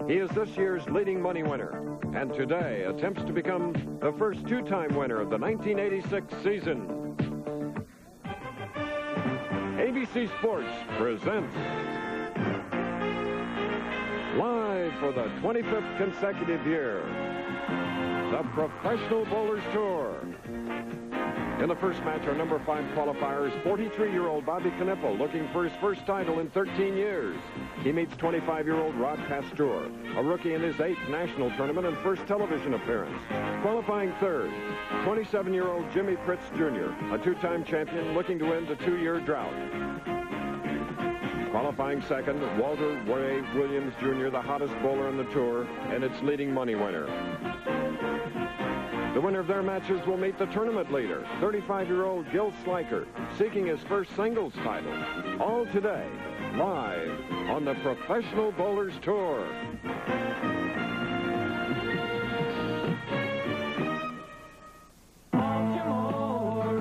He is this year's leading money winner, and today attempts to become the first two-time winner of the 1986 season. ABC Sports presents, live for the 25th consecutive year, the Professional Bowlers Tour. In the first match, our number 5 qualifier is 43-year-old Bobby Knipple, looking for his first title in 13 years. He meets 25-year-old Rod Pasteur, a rookie in his 8th national tournament and first television appearance. Qualifying third, 27-year-old Jimmy Pritz Jr., a two-time champion looking to end a 2-year drought. Qualifying second, Walter Ray Williams Jr., the hottest bowler on the tour and its leading money winner. The winner of their matches will meet the tournament leader, 35-year-old Gil Sliker, seeking his first singles title. All today, live on the Professional Bowlers Tour. Baltimore,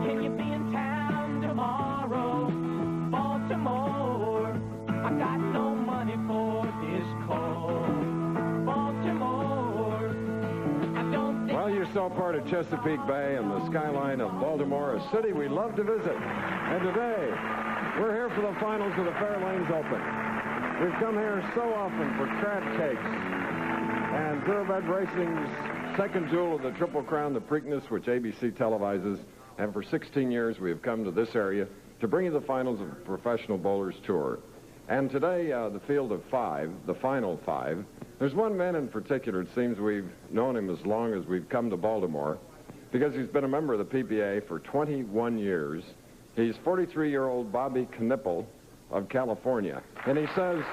can you be in town tomorrow? Baltimore, I got no money for this call. Baltimore, I don't think... Well, you're still part of Chesapeake Bay and the skyline of Baltimore, a city we love to visit. And today, we're here for the finals of the Fairlanes Open. We've come here so often for crab cakes and thoroughbred racing's second jewel of the Triple Crown, the Preakness, which ABC televises. And for 16 years, we have come to this area to bring you the finals of the Professional Bowlers Tour. And today, the field of 5, the final 5, there's one man in particular, it seems we've known him as long as we've come to Baltimore, because he's been a member of the PBA for 21 years. He's 43-year-old Bobby Knipple of California. And he says,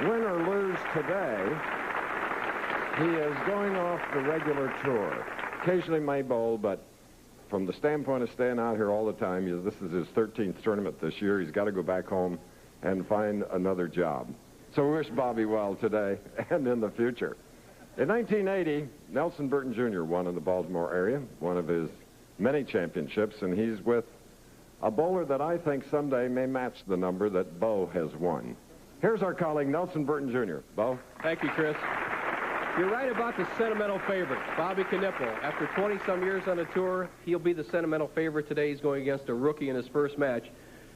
win or lose today, he is going off the regular tour. Occasionally may bowl, but from the standpoint of staying out here all the time, this is his 13th tournament this year. He's got to go back home and find another job. So we wish Bobby well today and in the future. In 1980, Nelson Burton Jr. won in the Baltimore area, one of his many championships, and he's with a bowler that I think someday may match the number that Bo has won. Here's our colleague, Nelson Burton Jr. Bo? Thank you, Chris. You're right about the sentimental favorite, Bobby Knipple. After 20-some years on the tour, he'll be the sentimental favorite today. He's going against a rookie in his first match.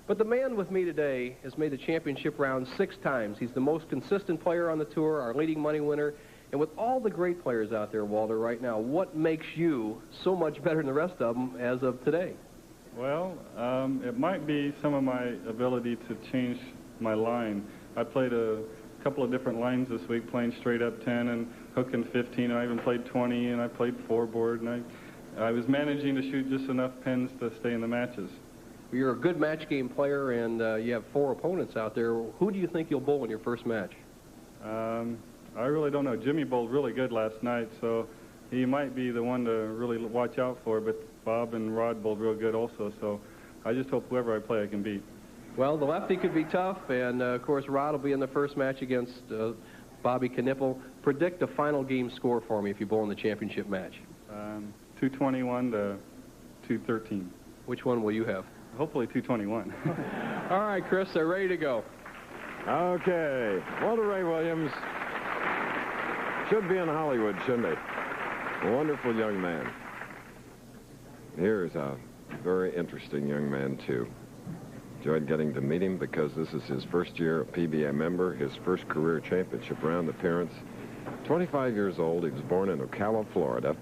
But the man with me today has made the championship round 6 times. He's the most consistent player on the tour, our leading money winner. And with all the great players out there, Walter, right now, what makes you so much better than the rest of them as of today? Well, it might be some of my ability to change my line. I played a couple of different lines this week, playing straight up 10 and hooking 15, and I even played 20, and I played 4-board, and I was managing to shoot just enough pins to stay in the matches. Well, you're a good match game player, and you have 4 opponents out there. Who do you think you'll bowl in your first match? I really don't know. Jimmy bowled really good last night, so he might be the one to really watch out for, but Bob and Rod bowled real good also, so I just hope whoever I play I can beat. Well, the lefty could be tough, and of course Rod will be in the first match against Bobby Knipple. Predict a final game score for me if you bowl in the championship match. 221 to 213. Which one will you have? Hopefully 221. All right, Chris, they're ready to go. Okay. Walter Ray Williams should be in Hollywood, shouldn't he? A wonderful young man. Here's a very interesting young man, too. Enjoyed getting to meet him because this is his first year a PBA member, his first career championship round appearance. 25 years old. He was born in Ocala, Florida.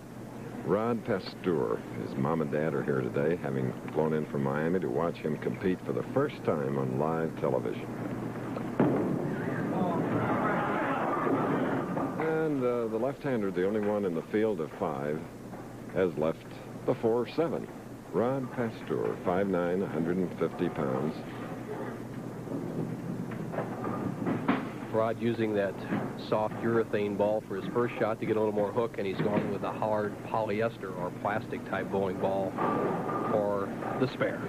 Rod Pasteur, his mom and dad are here today, having flown in from Miami to watch him compete for the first time on live television. And the left-hander, the only one in the field of 5, has left the 4-7. Rod Pasteur, 5'9", 150 pounds. Rod using that soft urethane ball for his first shot to get a little more hook, and he's gone with a hard polyester or plastic type bowling ball for the spare.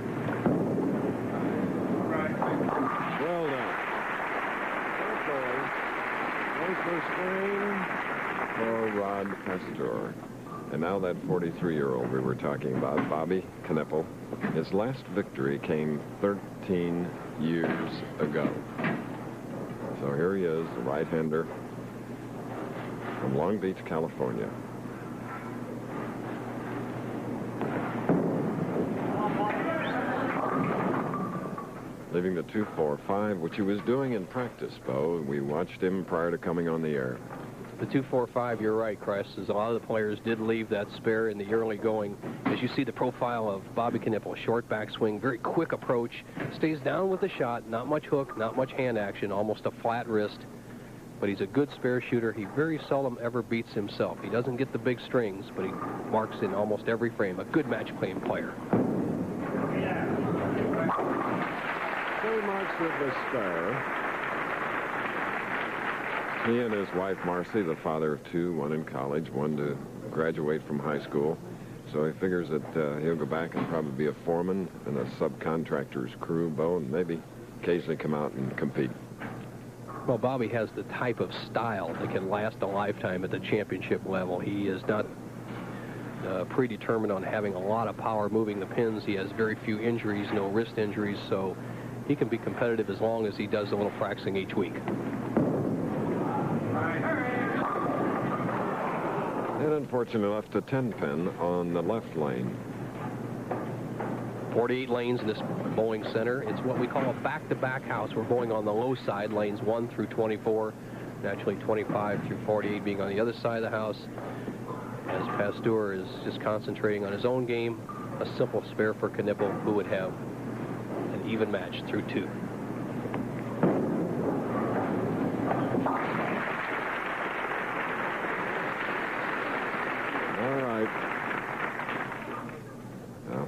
Well done. Okay. Nice screen for Rod Pasteur. And now that 43-year-old we were talking about, Bobby Knipple, his last victory came 13 years ago. So So here he is, the right-hander from Long Beach, California. Leaving the 2-4-5, which he was doing in practice, Bo. We watched him prior to coming on the air. The 2-4-5, you're right, Chris, as a lot of the players did leave that spare in the early going. As you see the profile of Bobby Knipple, short backswing, very quick approach, stays down with the shot, not much hook, not much hand action, almost a flat wrist. But he's a good spare shooter. He very seldom ever beats himself. He doesn't get the big strings, but he marks in almost every frame. A good match claim player. So he marks with the spare. He and his wife, Marcy, the father of two, one in college, one to graduate from high school. So he figures that he'll go back and probably be a foreman in a subcontractor's crew, Bo, and maybe occasionally come out and compete. Well, Bobby has the type of style that can last a lifetime at the championship level. He is not predetermined on having a lot of power moving the pins. He has very few injuries, no wrist injuries, so he can be competitive as long as he does a little practicing each week. And unfortunately left a 10-pin on the left lane. 48 lanes in this bowling center. It's what we call a back-to-back house. We're bowling on the low side, lanes 1 through 24, naturally 25 through 48 being on the other side of the house. As Pasteur is just concentrating on his own game, a simple spare for Knipple, who would have an even match through 2.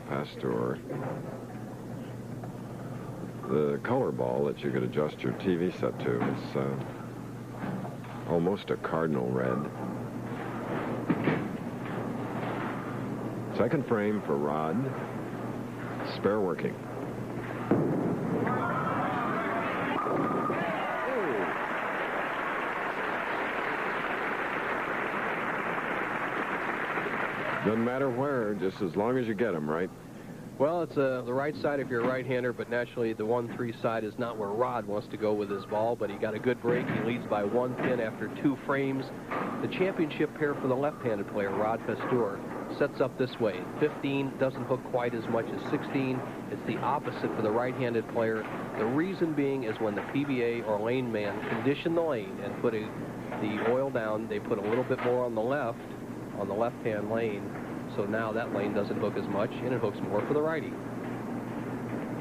Pasteur. The color ball that you could adjust your TV set to is almost a cardinal red. Second frame for Rod. Spare working. Doesn't matter where, just as long as you get them, right? Well, it's the right side if you're a right-hander, but naturally the 1-3 side is not where Rod wants to go with his ball, but he got a good break. He leads by 1 pin after 2 frames. The championship pair for the left-handed player, Rod Pasteur, sets up this way. 15 doesn't hook quite as much as 16. It's the opposite for the right-handed player. The reason being is when the PBA or lane man condition the lane and put the oil down, they put a little bit more on the left-hand lane. So now that lane doesn't hook as much, and it hooks more for the righty.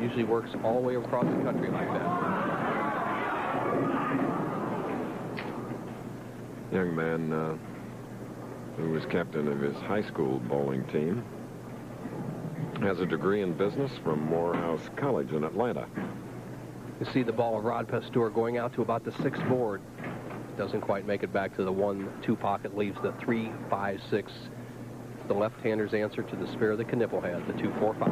Usually works all the way across the country like that. Young man who was captain of his high school bowling team has a degree in business from Morehouse College in Atlanta. You see the ball of Rod Pasteur going out to about the 6th board. Doesn't quite make it back to the 1-2 pocket, leaves the 3-5-6. The left-hander's answer to the spare that Knipple had, the 2-4-5.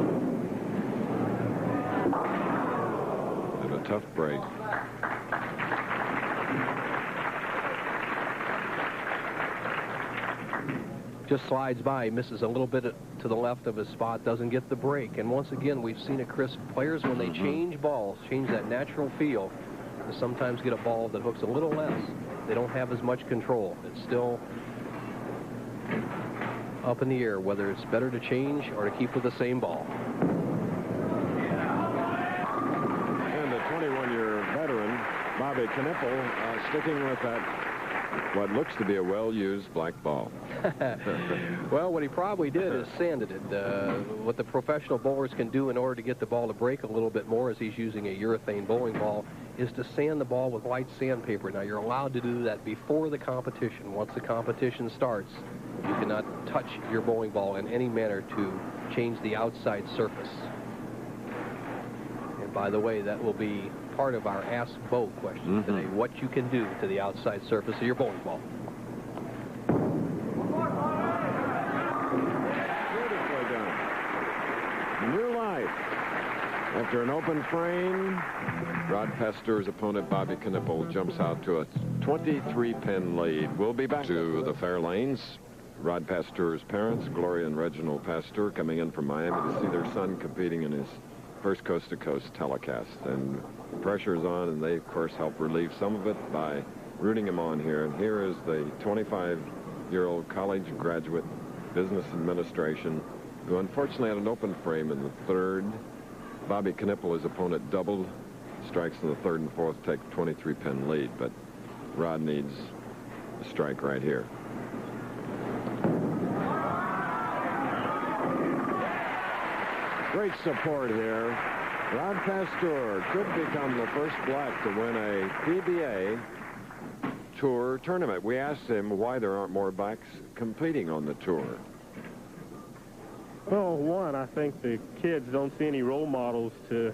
And a tough break. Just slides by, misses a little bit to the left of his spot, doesn't get the break. And once again, we've seen it, Chris, players when they change balls, change that natural feel, they sometimes get a ball that hooks a little less. They don't have as much control. It's still up in the air whether it's better to change or to keep with the same ball. And the 21-year veteran, Bobby Knipple, sticking with that, what looks to be a well-used black ball. Well, what he probably did is sanded it. What the professional bowlers can do in order to get the ball to break a little bit more, as he's using a urethane bowling ball, is to sand the ball with light sandpaper. Now, you're allowed to do that before the competition. Once the competition starts, you cannot touch your bowling ball in any manner to change the outside surface. And by the way, that will be part of our Ask Bo question today, what you can do to the outside surface of your bowling ball. Beautifully done. New life. After an open frame, Rod Pasteur's opponent, Bobby Knipple, jumps out to a 23-pin lead. We'll be back to the fair lanes. Rod Pasteur's parents, Gloria and Reginald Pasteur, coming in from Miami to see their son competing in his first coast-to-coast telecast. And pressure's on, and they, of course, help relieve some of it by rooting him on here. And here is the 25-year-old college graduate, business administration, who unfortunately had an open frame in the third. Bobby Knipple, his opponent, doubled. Strikes in the third and fourth, take a 23-pin lead, but Rod needs a strike right here. Great support here. Rod Pasteur could become the first black to win a PBA Tour tournament. We asked him why there aren't more blacks competing on the tour. Well, one, I think the kids don't see any role models to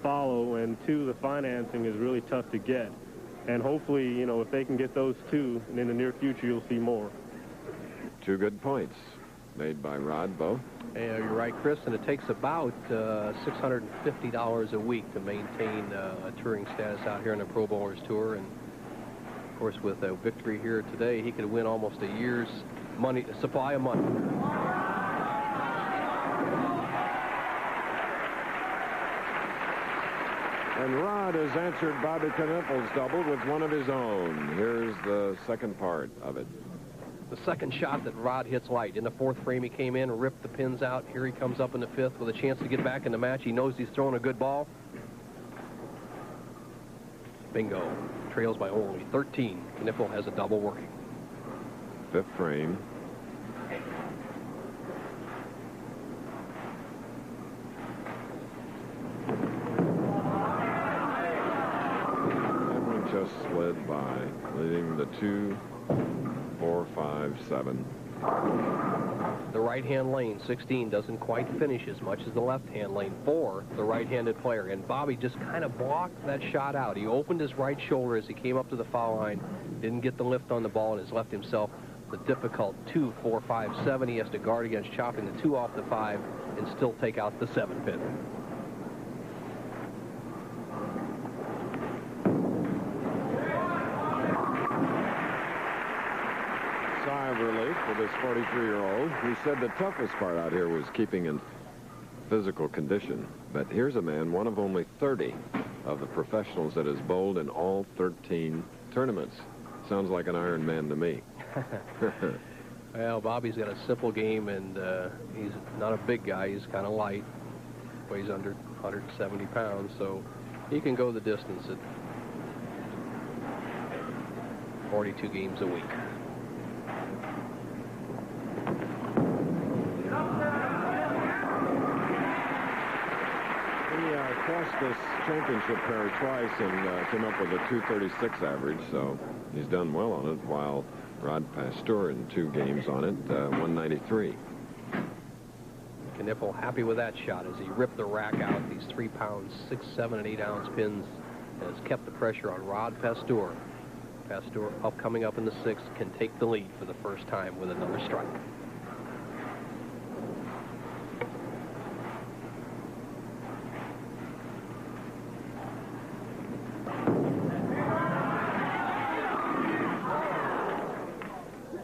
follow, and two, the financing is really tough to get. And hopefully, you know, if they can get those two, and in the near future, you'll see more. Two good points made by Rod, Bo. Yeah, you're right, Chris, and it takes about $650 a week to maintain a touring status out here on the Pro Bowlers Tour. And, of course, with a victory here today, he could win almost a year's supply of money. And Rod has answered Bobby Knipple's double with one of his own. Here's the second part of it. The second shot that Rod hits light. In the fourth frame, he came in, ripped the pins out. Here he comes up in the fifth with a chance to get back in the match. He knows he's throwing a good ball. Bingo. Trails by only 13. Knipple has a double working. Fifth frame. Just slid by, leading the 2, 4, 5, 7. The right-hand lane, 16, doesn't quite finish as much as the left-hand lane for the right-handed player. And Bobby just kind of blocked that shot out. He opened his right shoulder as he came up to the foul line, didn't get the lift on the ball, and has left himself the difficult 2, 4, 5, 7. He has to guard against chopping the 2 off the 5 and still take out the 7 pin. Relief for this 43-year-old. He said the toughest part out here was keeping in physical condition. But here's a man, one of only 30 of the professionals that has bowled in all 13 tournaments. Sounds like an Iron Man to me. Well, Bobby's got a simple game, and he's not a big guy. He's kind of light, weighs under 170 pounds, so he can go the distance at 42 games a week. Crossed this championship pair twice and came up with a 236 average, so he's done well on it, while Rod Pasteur in 2 games on it, 193. Knipple happy with that shot as he ripped the rack out. These 3-pound, 6, 7, and 8-ounce pins has kept the pressure on Rod Pasteur. Pasteur, coming up in the 6th, can take the lead for the first time with another strike.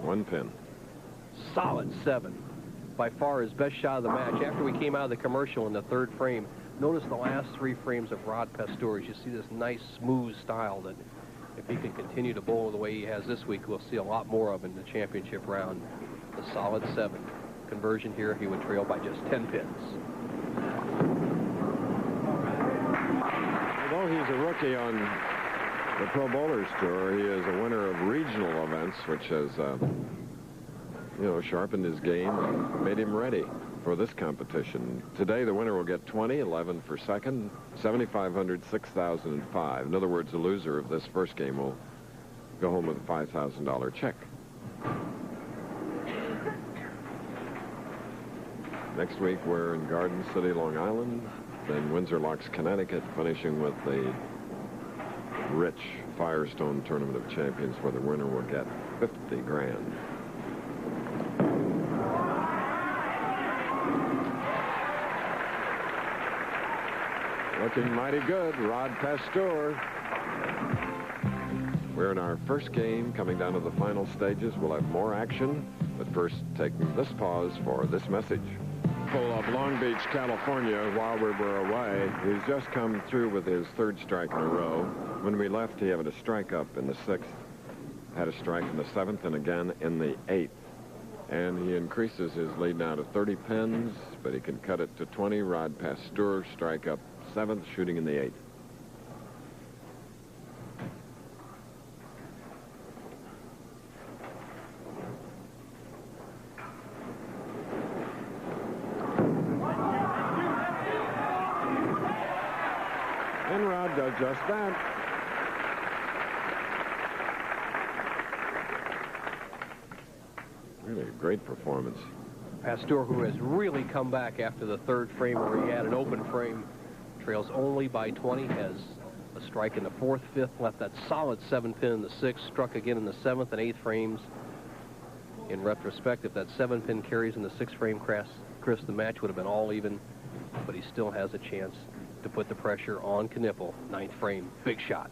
One pin. Solid 7. By far his best shot of the match. After we came out of the commercial in the 3rd frame, notice the last 3 frames of Rod Pasteur. You see this nice, smooth style that if he can continue to bowl the way he has this week, we'll see a lot more of in the championship round. The solid 7. Conversion here, he would trail by just 10 pins. Although he's a rookie on the Pro Bowlers Tour, he is a winner of regional events, which has, you know, sharpened his game and made him ready for this competition. Today, the winner will get 20, 11 for second, 7,500, 6,005. In other words, the loser of this first game will go home with a $5,000 check. Next week, we're in Garden City, Long Island, then Windsor Locks, Connecticut, finishing with the rich Firestone Tournament of Champions, where the winner will get 50 grand. Looking mighty good, Rod Pasteur. We're in our first game, coming down to the final stages. We'll have more action, but first taking this pause for this message. Knipple of Long Beach, California, while we were away. He's just come through with his third strike in a row. When we left, he had a strike up in the 6th, had a strike in the 7th, and again in the 8th. And he increases his lead now to 30 pins, but he can cut it to 20. Rod Pasteur, strike up 7th, shooting in the 8th. And Rod does just that. Really a great performance. Pasteur, who has really come back after the 3rd frame where he had an open frame, trails only by 20, has a strike in the 4th, 5th, left that solid 7-pin in the 6th, struck again in the 7th and 8th frames. In retrospect, if that 7-pin carries in the 6th frame, Chris, the match would have been all even, but he still has a chance to put the pressure on Knipple. 9th frame, big shot.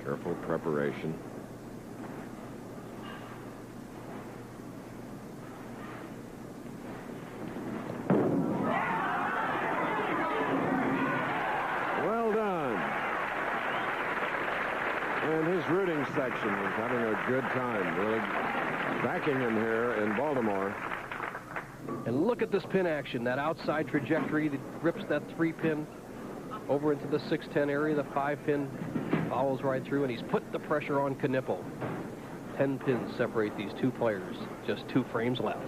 Careful preparation. Well done. And his rooting section is having a good time, really backing him here in Baltimore. And look at this pin action, that outside trajectory that rips that 3-pin over into the 6-10 area. The 5-pin follows right through, and he's put the pressure on Knipple. 10 pins separate these two players. Just 2 frames left.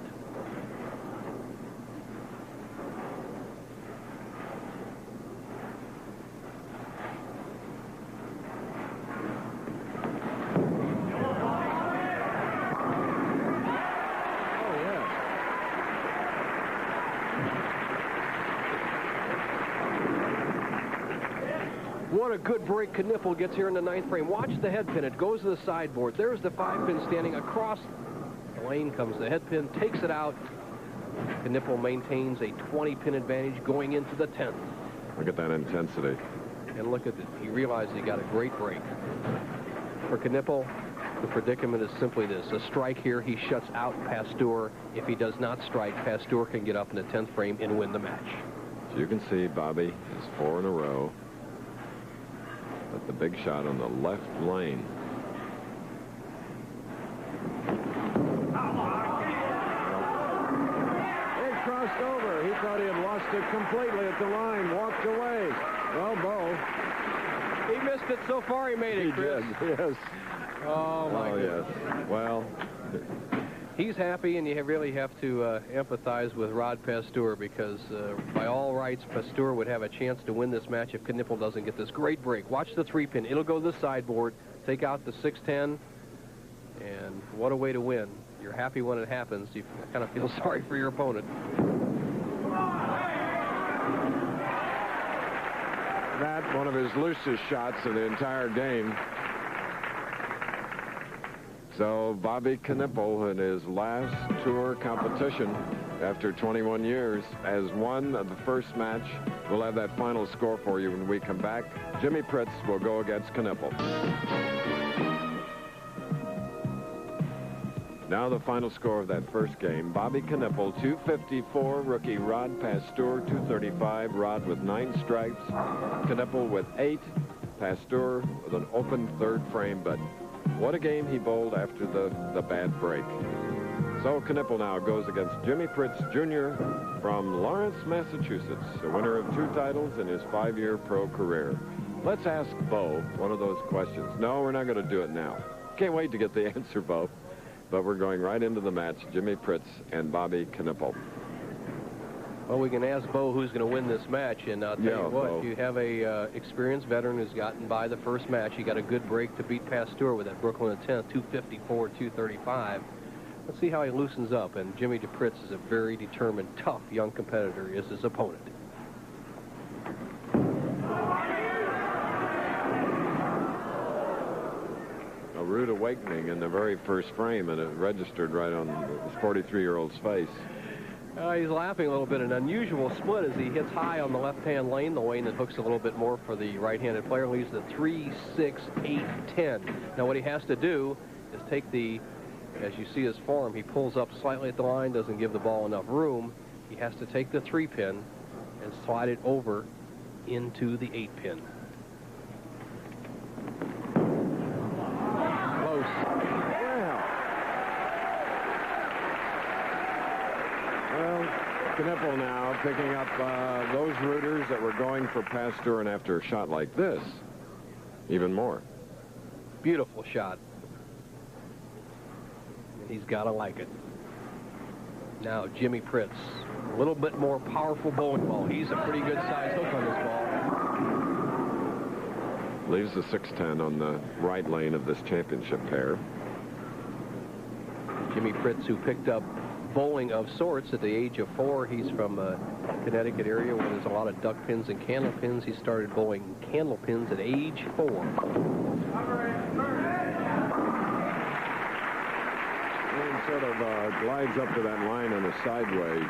What a good break Knipple gets here in the 9th frame. Watch the head pin. It goes to the sideboard. There's the 5-pin standing across the lane. Comes the head pin, takes it out. Knipple maintains a 20-pin advantage going into the 10th. Look at that intensity. And look at it. He realized he got a great break. For Knipple, the predicament is simply this. A strike here, he shuts out Pasteur. If he does not strike, Pasteur can get up in the 10th frame and win the match. So you can see Bobby is 4 in a row. But the big shot on the left lane. It crossed over. He thought he had lost it completely at the line. Walked away. Well, Bo. He missed it so far. He made it, Chris. He did, yes. Oh, my goodness. Yes. Well. He's happy, and you really have to empathize with Rod Pasteur because, by all rights, Pasteur would have a chance to win this match if Knipple doesn't get this great break. Watch the 3-pin. It'll go to the sideboard, take out the 6-10, and what a way to win. You're happy when it happens. You kind of feel sorry for your opponent. That, one of his loosest shots of the entire game. So Bobby Knipple in his last tour competition after 21 years has won the first match. We'll have that final score for you when we come back. Jimmy Pritz will go against Knipple. Now the final score of that first game. Bobby Knipple, 254. Rookie Rod Pasteur, 235. Rod with 9 strikes. Knipple with 8. Pasteur with an open 3rd frame, but what a game he bowled after the bad break. So Knipple now goes against Jimmy Pritz Jr. from Lawrence, Massachusetts, a winner of 2 titles in his 5-year pro career. Let's ask Bo one of those questions. No, we're not going to do it now. Can't wait to get the answer, Bo. But we're going right into the match, Jimmy Pritz and Bobby Knipple. Well, we can ask Bo who's going to win this match, and I'll tell you what, Bo. you have a experienced veteran who's gotten by the first match. He got a good break to beat Pasteur with that Brooklyn at 10th, 254, 235. Let's see how he loosens up, and Jimmy Pritz is a very determined, tough young competitor, is his opponent. A rude awakening in the very first frame, and it registered right on this 43-year-old's face. He's laughing a little bit. An unusual split as he hits high on the left-hand lane, the lane that hooks a little bit more for the right-handed player, leaves the 3, 6, 8, 10. Now what he has to do is take the As you see his form, he pulls up slightly at the line, doesn't give the ball enough room. He has to take the 3-pin and slide it over into the 8-pin. Close. Well, Knippel now picking up those rooters that were going for Pasteur, and after a shot like this, even more. Beautiful shot. And he's got to like it. Now Jimmy Pritz, a little bit more powerful bowling ball. He's a pretty good size hook on this ball. Leaves the 610 on the right lane of this championship pair. Jimmy Pritz, who picked up bowling of sorts at the age of 4. He's from Connecticut area where there's a lot of duck pins and candle pins. He started bowling candle pins at age 4. And sort of glides up to that line in a sideway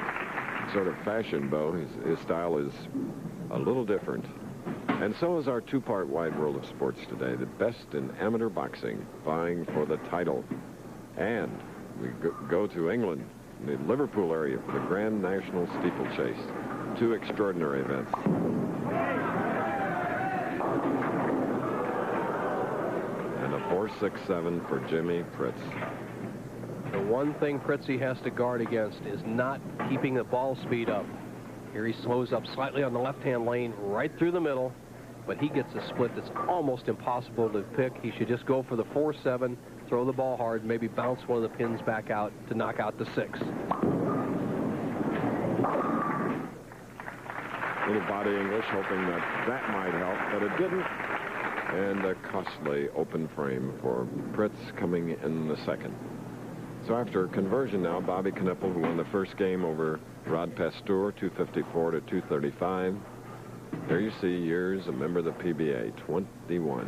sort of fashion bow. His style is a little different. And so is our two-part Wide World of Sports today. The best in amateur boxing, vying for the title. And we go to England, the Liverpool area, for the Grand National Steeplechase. 2 extraordinary events. And a 4.67 for Jimmy Pritz. The one thing Pritzy has to guard against is not keeping the ball speed up. Here he slows up slightly on the left-hand lane, right through the middle, but he gets a split that's almost impossible to pick. He should just go for the 4-7, throw the ball hard, maybe bounce one of the pins back out to knock out the 6. Little body English, hoping that might help, but it didn't. And a costly open frame for Pritz coming in the second. So after conversion now, Bobby Knippel, who won the first game over Rod Pasteur, 254 to 235. There you see years, a member of the PBA, 21.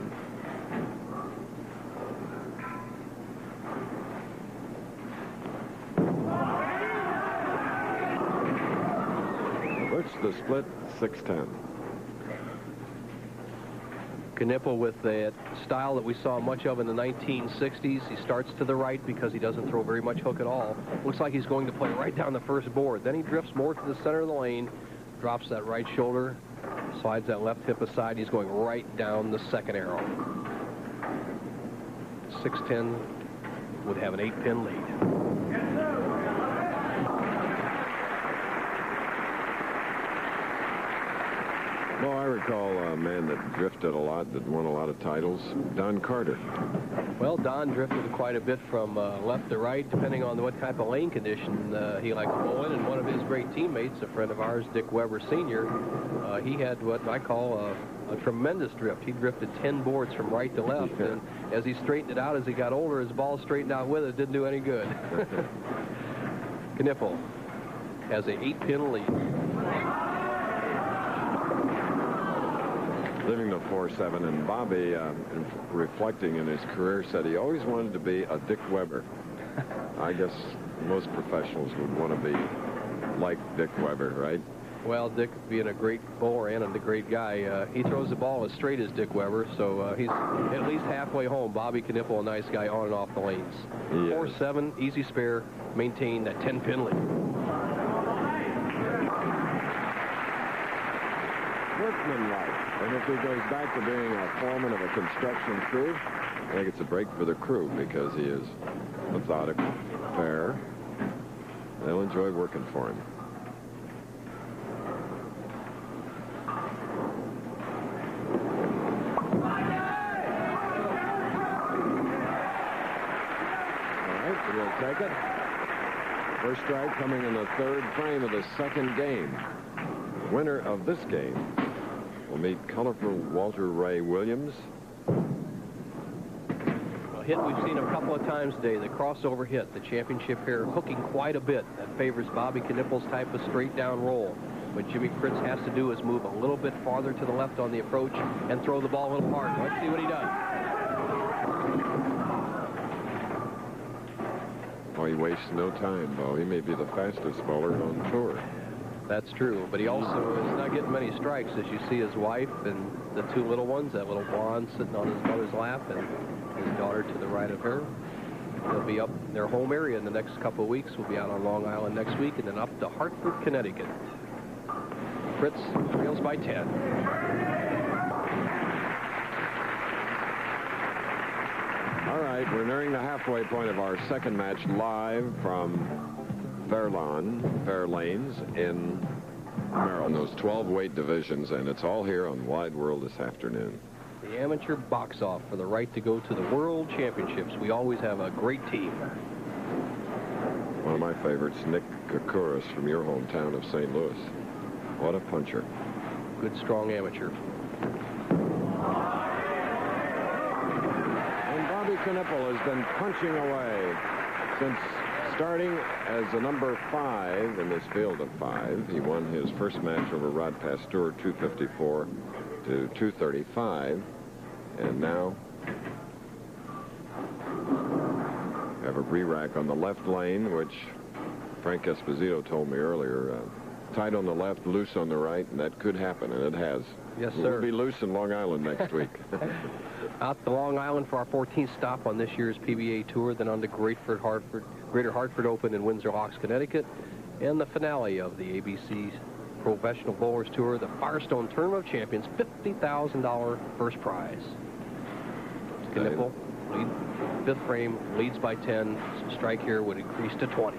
Which the split 6-10. Knippel with that style that we saw much of in the 1960s. He starts to the right because he doesn't throw very much hook at all. Looks like he's going to play right down the first board. Then he drifts more to the center of the lane, drops that right shoulder, slides that left hip aside. He's going right down the second arrow. 6-10 would have an 8-pin lead. Well, I recall a man that drifted a lot, that won a lot of titles, Don Carter. Well, Don drifted quite a bit from left to right, depending on what type of lane condition he liked to bowl in. And one of his great teammates, a friend of ours, Dick Weber Sr., he had what I call a tremendous drift. He drifted 10 boards from right to left, and as he straightened it out as he got older, his ball straightened out with it. It didn't do any good. Knippel has an 8-pin lead. Living the 4-7, and Bobby, reflecting in his career, said he always wanted to be a Dick Weber. I guess most professionals would want to be like Dick Weber, right? Well, Dick, being a great bowler and a great guy, he throws the ball as straight as Dick Weber, so he's at least halfway home. Bobby Knippel, a nice guy on and off the lanes. 4-7, easy spare, maintain that 10-pin lead. Workmanlike. And if he goes back to being a foreman of a construction crew, I think it's a break for the crew because he is methodical, fair. They'll enjoy working for him. All right, so we'll take it. First strike coming in the 3rd frame of the 2nd game. Winner of this game will meet colorful Walter Ray Williams. A hit we've seen a couple of times today, the crossover hit, the championship pair hooking quite a bit. That favors Bobby Knippel's type of straight down roll. What Jimmy Pritz has to do is move a little bit farther to the left on the approach and throw the ball a little hard. Let's see what he does. Oh, he wastes no time, Bo. He may be the fastest bowler on tour. That's true, but he also is not getting many strikes, as you see his wife and the 2 little ones, that little blonde sitting on his mother's lap and his daughter to the right of her. They'll be up in their home area in the next couple of weeks. We'll be out on Long Island next week and then up to Hartford, Connecticut. Fritz trails by 10. All right, we're nearing the halfway point of our second match live from Fair Lanes in Maryland. Those 12 weight divisions, and it's all here on Wide World this afternoon. The amateur box-off for the right to go to the World Championships. We always have a great team. One of my favorites, Nick Koukouris from your hometown of St. Louis. What a puncher. Good, strong amateur. And Bobby Knipple has been punching away since starting as a number 5 in this field of 5. He won his first match over Rod Pasteur, 254 to 235. And now have a re-rack on the left lane, which Frank Esposito told me earlier, tight on the left, loose on the right, and that could happen, and it has. Yes, sir. We'll be loose in Long Island next week. Out to Long Island for our 14th stop on this year's PBA Tour, then on to Greater Hartford Open in Windsor Locks, Connecticut, and the finale of the ABC Professional Bowlers Tour, the Firestone Tournament of Champions, $50,000 first prize. Knipple, lead, fifth frame, leads by 10. Strike here would increase to 20.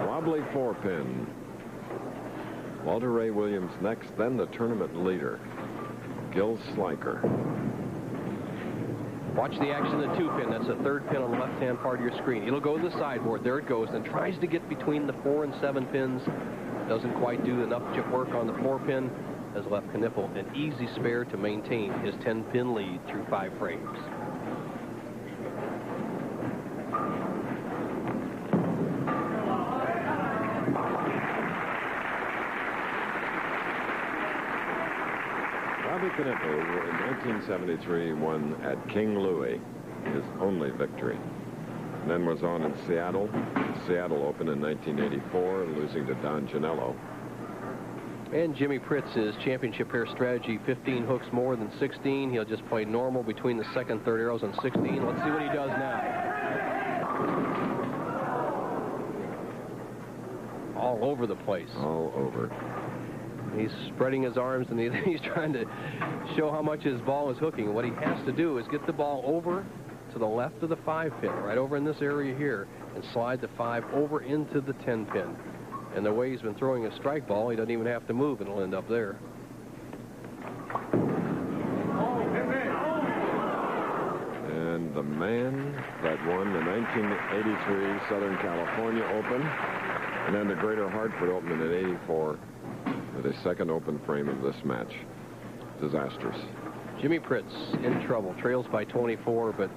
Wobbly 4-pin. Walter Ray Williams next, then the tournament leader, Gil Sliker. Watch the action of the 2-pin. That's the third pin on the left-hand part of your screen. It'll go to the sideboard. There it goes. Then tries to get between the 4 and 7 pins. Doesn't quite do enough work on the 4-pin. Has left Knipple an easy spare to maintain his 10-pin lead through 5 frames. Bobby Knipple in 1973 won at King Louis, his only victory. And then was on in Seattle Open in 1984, losing to Don Janello. And Jimmy Pritz's championship pair strategy, 15 hooks more than 16. He'll just play normal between the second, third arrows on 16. Let's see what he does now. All over the place. All over. He's spreading his arms, and he's trying to show how much his ball is hooking. What he has to do is get the ball over to the left of the 5-pin, right over in this area here, and slide the 5 over into the 10-pin. And the way he's been throwing his strike ball, he doesn't even have to move, and it'll end up there. And the man that won the 1983 Southern California Open, and then the Greater Hartford Open in '84, with his second open frame of this match. Disastrous. Jimmy Pritz in trouble, trails by 24, but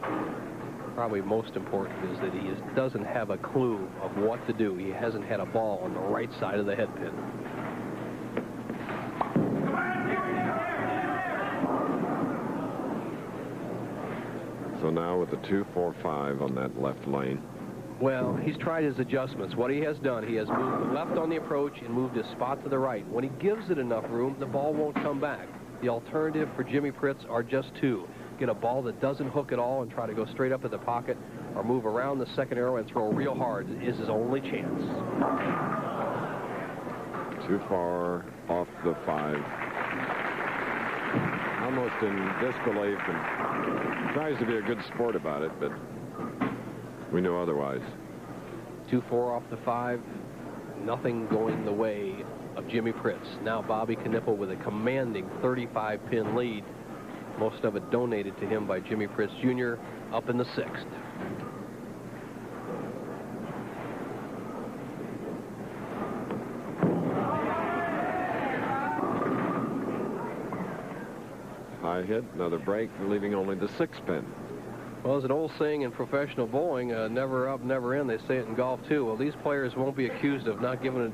probably most important is that he doesn't have a clue of what to do. He hasn't had a ball on the right side of the head pin. So now with the 2-4-5 on that left lane. Well, he's tried his adjustments. What he has done, he has moved left on the approach and moved his spot to the right. When he gives it enough room, the ball won't come back. The alternative for Jimmy Pritz are just two. Get a ball that doesn't hook at all and try to go straight up at the pocket, or move around the second arrow and throw real hard is his only chance. Too far off the 5. Almost in disbelief, and tries to be a good sport about it, but we know otherwise. 2-4 off the 5. Nothing going the way of Jimmy Pritz. Now Bobby Knipple with a commanding 35-pin lead. Most of it donated to him by Jimmy Pritz Jr. up in the 6th. High hit, another break, leaving only the 6-pin. Well, there's an old saying in professional bowling, never up, never in. They say it in golf, too. Well, these players won't be accused of not giving it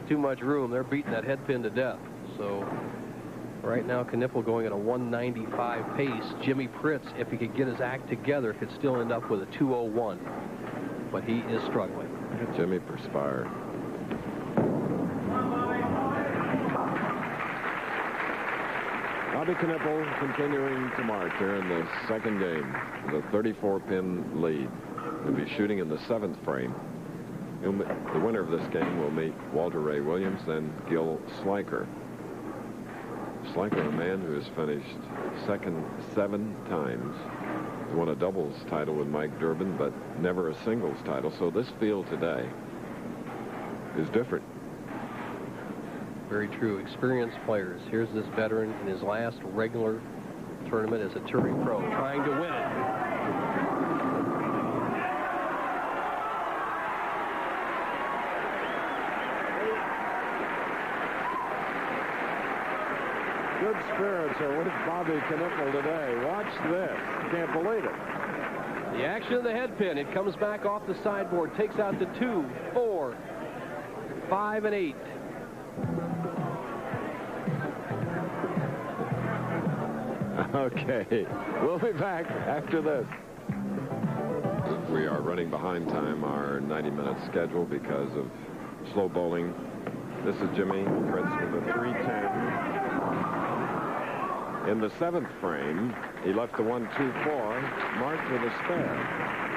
too much room. They're beating that head pin to death. So right now, Knipple going at a 195 pace. Jimmy Pritz, if he could get his act together, could still end up with a 201. But he is struggling. Jimmy perspire. Bobby Knippel continuing to march here in the second game with a 34-pin lead. He'll be shooting in the 7th frame. The winner of this game will meet Walter Ray Williams, then Gil Sliker. Sliker, a man who has finished second 7 times. He won a doubles title with Mike Durbin, but never a singles title. So this field today is different. Very true. Experienced players. Here's this veteran in his last regular tournament as a touring pro, trying to win it. Good spirits are with Bobby Knippel today. Watch this. Can't believe it. The action of the head pin. It comes back off the sideboard, takes out the 2, 4, 5, and 8. Okay, we'll be back after this. We are running behind time, our 90-minute schedule, because of slow bowling. This is Jimmy Fritz with a 310. In the 7th frame, he left the 1-2-4, marked with a spare.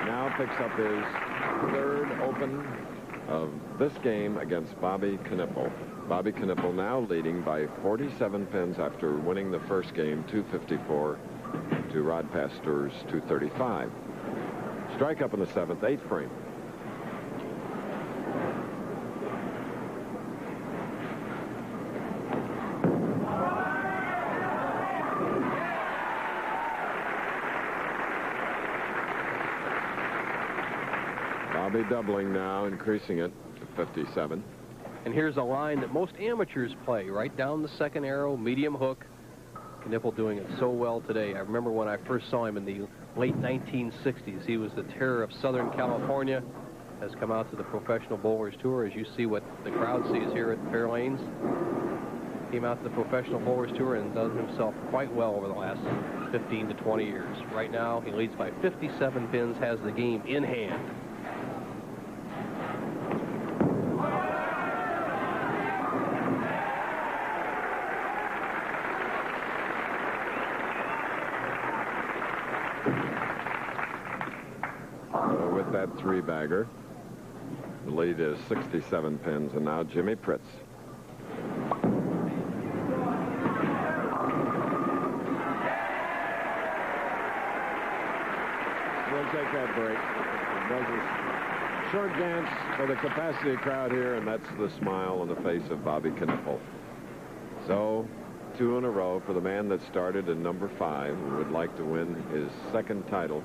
Now picks up his 3rd open of this game against Bobby Knippel. Bobby Knippel now leading by 47 pins after winning the first game, 254 to Rod Pastor's 235. Strike up in the 7th, 8th frame. Bobby doubling now, increasing it to 57. And here's a line that most amateurs play, right down the 2nd arrow, medium hook. Knippel doing it so well today. I remember when I first saw him in the late 1960s. He was the terror of Southern California. Has come out to the Professional Bowlers Tour, as you see what the crowd sees here at Fair Lanes. Came out to the Professional Bowlers Tour and done himself quite well over the last 15 to 20 years. Right now, he leads by 57 pins, has the game in hand. With that 3-bagger, the lead is 67 pins, and now Jimmy Pritz. We'll take that break. It was a short dance for the capacity crowd here, and that's the smile on the face of Bobby Knippel. So, 2 in a row for the man that started in number 5, who would like to win his 2nd title.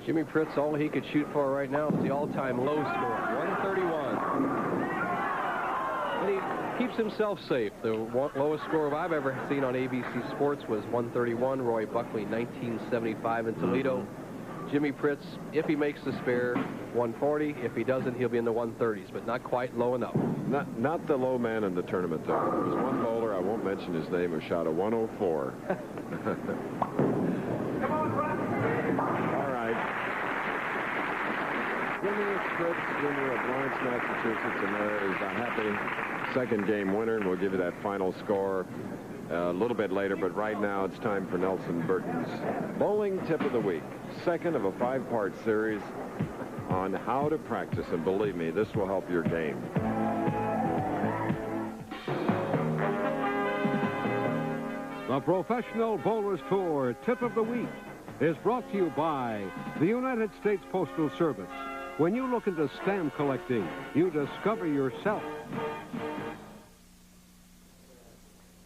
Jimmy Pritz, all he could shoot for right now is the all-time low score, 131. And he keeps himself safe. The lowest score I've ever seen on ABC Sports was 131. Roy Buckley, 1975 in Toledo. Jimmy Pritz, if he makes the spare, 140. If he doesn't, he'll be in the 130s, but not quite low enough. Not the low man in the tournament, though. There was one bowler, I won't mention his name, who shot a 104. Jimmy Fritz Jr. of Lawrence, Massachusetts, and there is a happy 2nd game winner, and we'll give you that final score a little bit later, but right now it's time for Nelson Burton's Bowling Tip of the Week, 2nd of a 5-part series on how to practice, and believe me, this will help your game. The Professional Bowlers Tour Tip of the Week is brought to you by the United States Postal Service. When you look into stamp collecting, you discover yourself.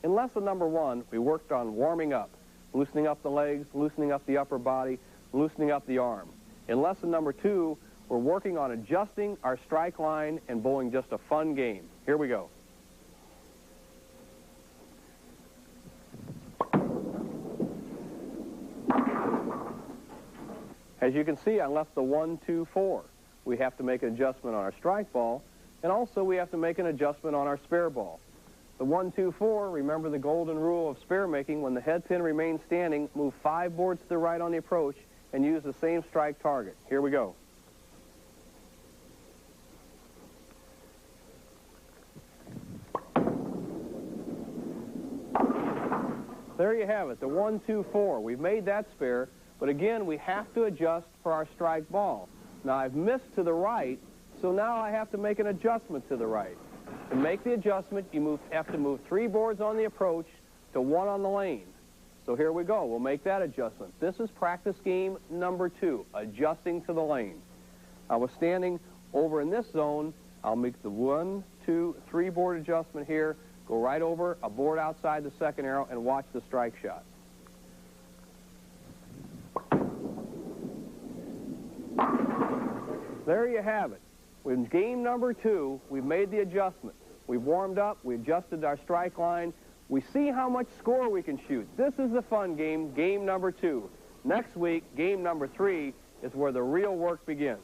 In lesson number 1, we worked on warming up, loosening up the legs, loosening up the upper body, loosening up the arm. In lesson number 2, we're working on adjusting our strike line and bowling just a fun game. Here we go. As you can see, I left the 1-2-4. We have to make an adjustment on our strike ball, and also we have to make an adjustment on our spare ball. The 1-2-4, remember the golden rule of spare making: when the head pin remains standing, move 5 boards to the right on the approach and use the same strike target. Here we go. There you have it, the 1-2-4. We've made that spare, but again, we have to adjust for our strike ball. Now, I've missed to the right, so now I have to make an adjustment to the right. To make the adjustment, you have to move 3 boards on the approach to 1 on the lane. So here we go. We'll make that adjustment. This is practice game number 2, adjusting to the lane. I was standing over in this zone. I'll make the 1, 2, 3 board adjustment here, go right over a board outside the second arrow, and watch the strike shot. There you have it. In game number 2, we've made the adjustment. We've warmed up, we adjusted our strike line. We see how much score we can shoot. This is the fun game, game number 2. Next week, game number 3 is where the real work begins.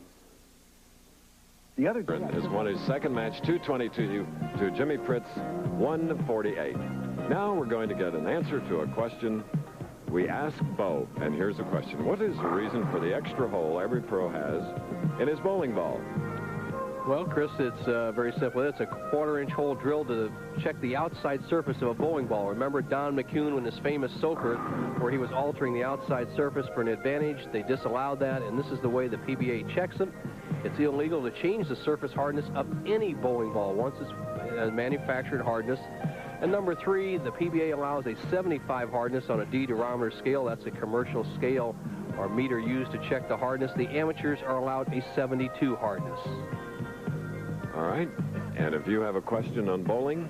The other has won his second match, 222 to Jimmy Pritt's 148. Now we're going to get an answer to a question we asked Bo, and here's the question. What is the reason for the extra hole every pro has in his bowling ball? Well, Chris, it's very simple. It's a 1/4-inch hole drilled to check the outside surface of a bowling ball. Remember Don McCune in his famous soaker where he was altering the outside surface for an advantage? They disallowed that, and this is the way the PBA checks them. It's illegal to change the surface hardness of any bowling ball once it's manufactured hardness. And number 3, the PBA allows a 75 hardness on a D durometer scale. That's a commercial scale or meter used to check the hardness. The amateurs are allowed a 72 hardness. All right. And if you have a question on bowling,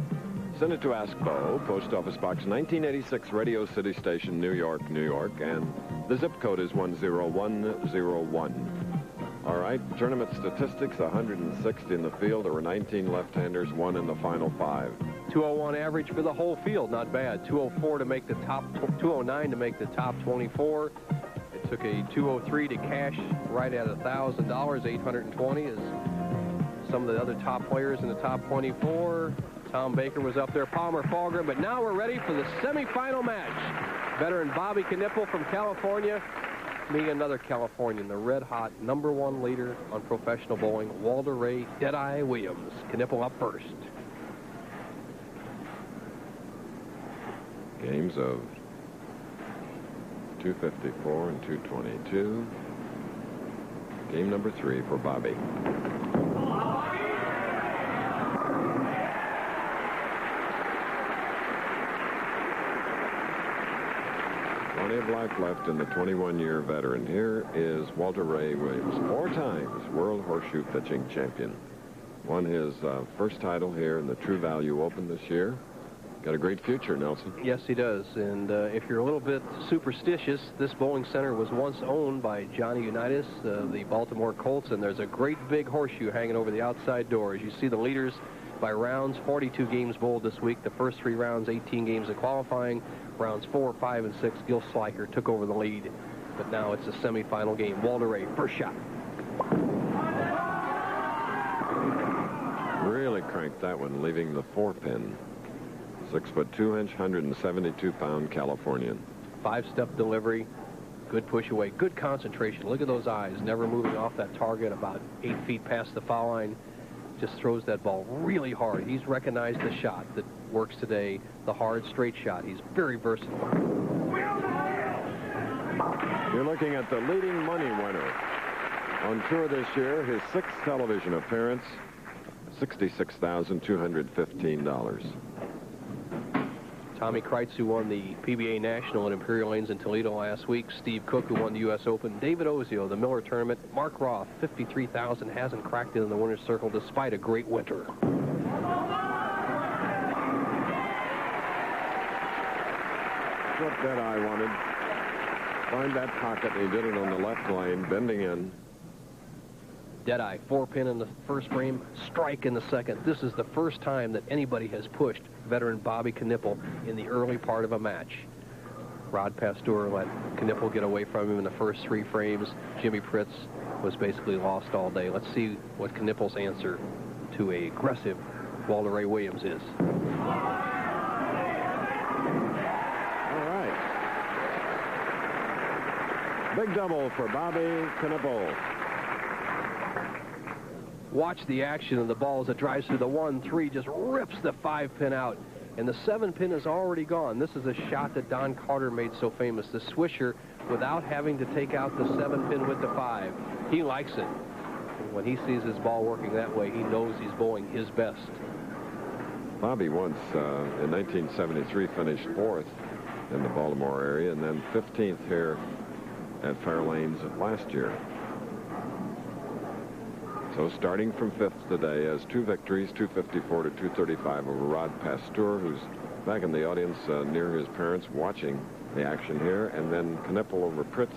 send it to Ask Bo, Post Office Box 1986, Radio City Station, New York, New York. And the zip code is 10101. All right, tournament statistics, 160 in the field. There were 19 left-handers, 1 in the final 5. 201 average for the whole field, not bad. 204 to make the top, 209 to make the top 24. It took a 203 to cash right at $1,000. 820 is some of the other top players in the top 24. Tom Baker was up there, Palmer Falgren, but now we're ready for the semifinal match. Veteran Bobby Knipple from California meeting another Californian, the red-hot #1 leader on professional bowling, Walter Ray Deadeye Williams. Knipple up first. Games of 254 and 222. Game number 3 for Bobby. Plenty of life left in the 21-year veteran. Here is Walter Ray Williams, 4 times World Horseshoe Pitching Champion. Won his first title here in the True Value Open this year. Got a great future, Nelson. Yes, he does. And if you're a little bit superstitious, this bowling center was once owned by Johnny Unitas, the Baltimore Colts, and there's a great big horseshoe hanging over the outside door. As you see the leaders by rounds, 42 games bowled this week. The first 3 rounds, 18 games of qualifying. Rounds 4, 5, and 6, Gil Sliker took over the lead. But now it's a semifinal game. Walter Ray, first shot. Really cranked that one, leaving the 4-pin. 6'2", 172-pound Californian. 5-step delivery, good push away, good concentration. Look at those eyes, never moving off that target about 8 feet past the foul line. Just throws that ball really hard. He's recognized the shot that works today, the hard straight shot. He's very versatile. You're looking at the leading money winner on tour this year, his 6th television appearance, $66,215. Tommy Kreitz, who won the PBA National at Imperial Lanes in Toledo last week. Steve Cook, who won the U.S. Open. David Ozio, the Miller Tournament. Mark Roth, $53,000, hasn't cracked it in the winner's circle despite a great winter. What Deadeye wanted. Find that pocket, and he did it on the left lane, bending in. Deadeye, 4-pin in the first frame, strike in the second. This is the first time that anybody has pushed veteran Bobby Knipple in the early part of a match. Rod Pasteur let Knipple get away from him in the first 3 frames. Jimmy Pritz was basically lost all day. Let's see what Knipple's answer to a aggressive Walter Ray Williams is. All right. Big double for Bobby Knipple. Watch the action of the ball as it drives through the 1-3, just rips the 5-pin out. and the 7-pin is already gone. This is a shot that Don Carter made so famous, the swisher, without having to take out the 7-pin with the 5. He likes it. When he sees his ball working that way, he knows he's bowling his best. Bobby once, in 1973, finished 4th in the Baltimore area, and then 15th here at Fairlanes last year. So starting from 5th today, has 2 victories, 254 to 235 over Rod Pasteur, who's back in the audience near his parents watching the action here, and then Knipple over Pritz,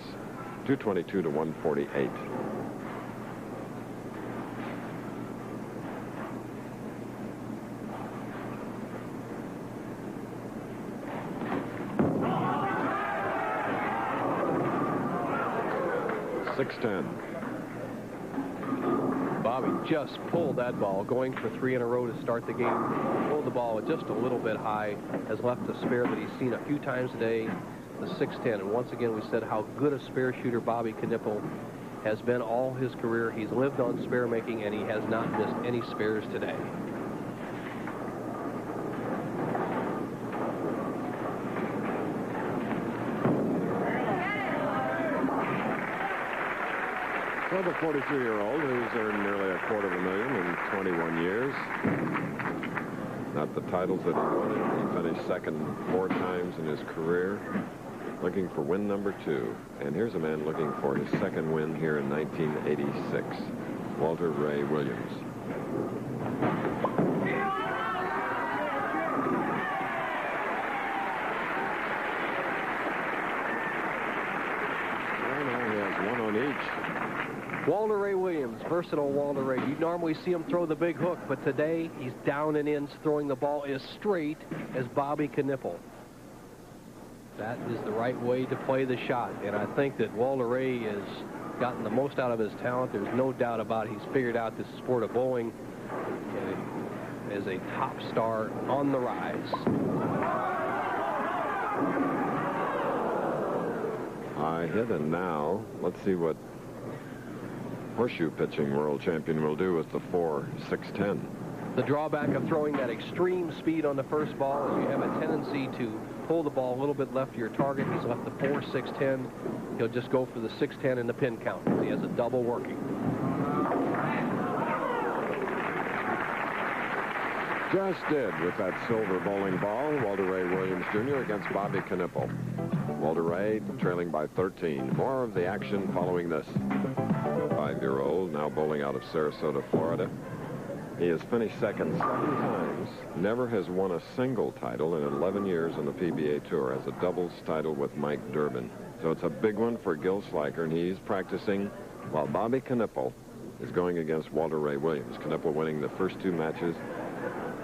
222 to 148. Bobby just pulled that ball, going for 3 in a row to start the game. Pulled the ball just a little bit high, has left a spare that he's seen a few times today, the 610. And once again, we said how good a spare shooter Bobby Knipple has been all his career. He's lived on spare making, and he has not missed any spares today. So the 42-year-old who's earned nearly $250,000 in 21 years. Not the titles that he wanted. He finished second 4 times in his career, looking for win number 2. And here's a man looking for his second win here in 1986, Walter Ray Williams. And he has 1 on each. Walter Ray Williams, versatile Walter Ray. You normally see him throw the big hook, but today he's down and in, throwing the ball as straight as Bobby Knipple. That is the right way to play the shot, and I think that Walter Ray has gotten the most out of his talent. There's no doubt about it. He's figured out this sport of bowling as a top star on the rise. High hit, and now let's see what horseshoe pitching world champion will do with the 4-6-10. The drawback of throwing that extreme speed on the first ball is you have a tendency to pull the ball a little bit left of your target. He's left the 4-6-10. He'll just go for the 6-10 in the pin count. He has a double working. Just did with that silver bowling ball, Walter Ray Williams Jr. against Bobby Knipple. Walter Ray trailing by 13. More of the action following this. 5-year-old now bowling out of Sarasota, Florida. He has finished second 7 times, never has won a single title in 11 years on the PBA Tour, has a doubles title with Mike Durbin. So it's a big one for Gil Sliker, and he's practicing while Bobby Knipple is going against Walter Ray Williams. Knipple winning the first 2 matches,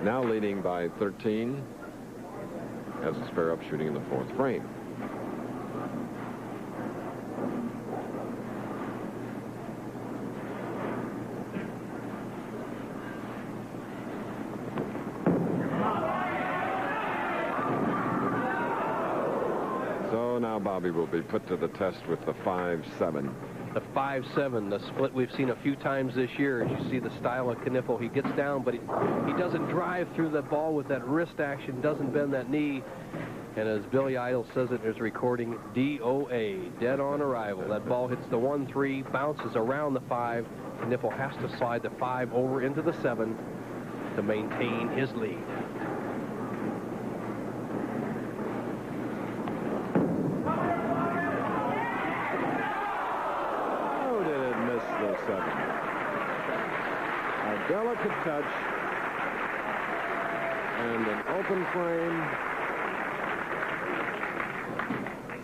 now leading by 13, has a spare up shooting in the 4th frame. Now Bobby will be put to the test with the 5-7. The 5-7, the split we've seen a few times this year. As you see the style of Knipple, he gets down, but he doesn't drive through the ball with that wrist action, doesn't bend that knee. And as Billy Idol says it in his recording, DOA, dead on arrival. That ball hits the 1-3, bounces around the 5. Knipple has to slide the 5 over into the 7 to maintain his lead. A delicate touch and an open frame.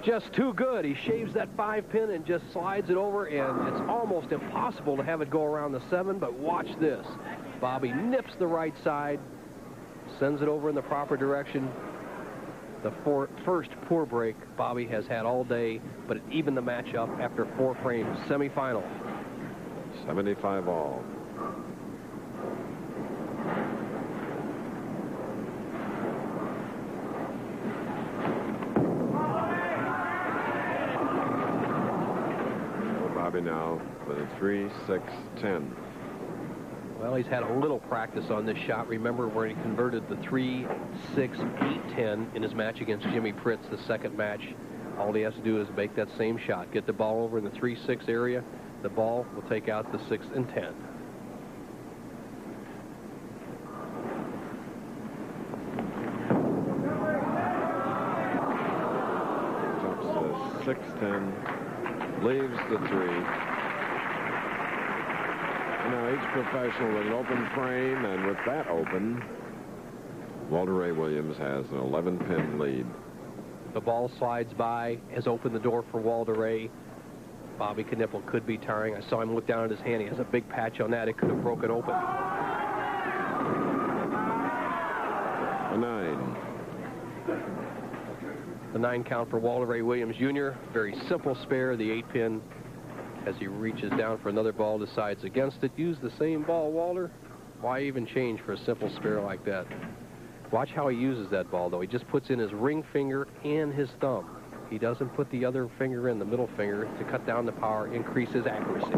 Just too good. He shaves that 5-pin and just slides it over, and it's almost impossible to have it go around the 7, but watch this. Bobby nips the right side, sends it over in the proper direction. The first poor break Bobby has had all day, but it evened the match up after 4 frames. Semifinal. 75 all. So Bobby now with a 3-6-10. Well, he's had a little practice on this shot. Remember where he converted the 3-6-8-10 in his match against Jimmy Pritz, the second match. All he has to do is make that same shot. Get the ball over in the 3-6 area. The ball will take out the 6 and 10. Jumps to 6-10. Leaves the 3. Now each professional with an open frame, and with that open, Walter Ray Williams has an 11-pin lead. The ball slides by, has opened the door for Walter Ray. Bobby Knipple could be tiring. I saw him look down at his hand. He has a big patch on that. It could have broken open. A 9. The 9 count for Walter Ray Williams Jr. Very simple spare. The 8-pin, as he reaches down for another ball, decides against it. Use the same ball, Walter. Why even change for a simple spare like that? Watch how he uses that ball, though. He just puts in his ring finger and his thumb. He doesn't put the other finger in, the middle finger, to cut down the power, increase his accuracy.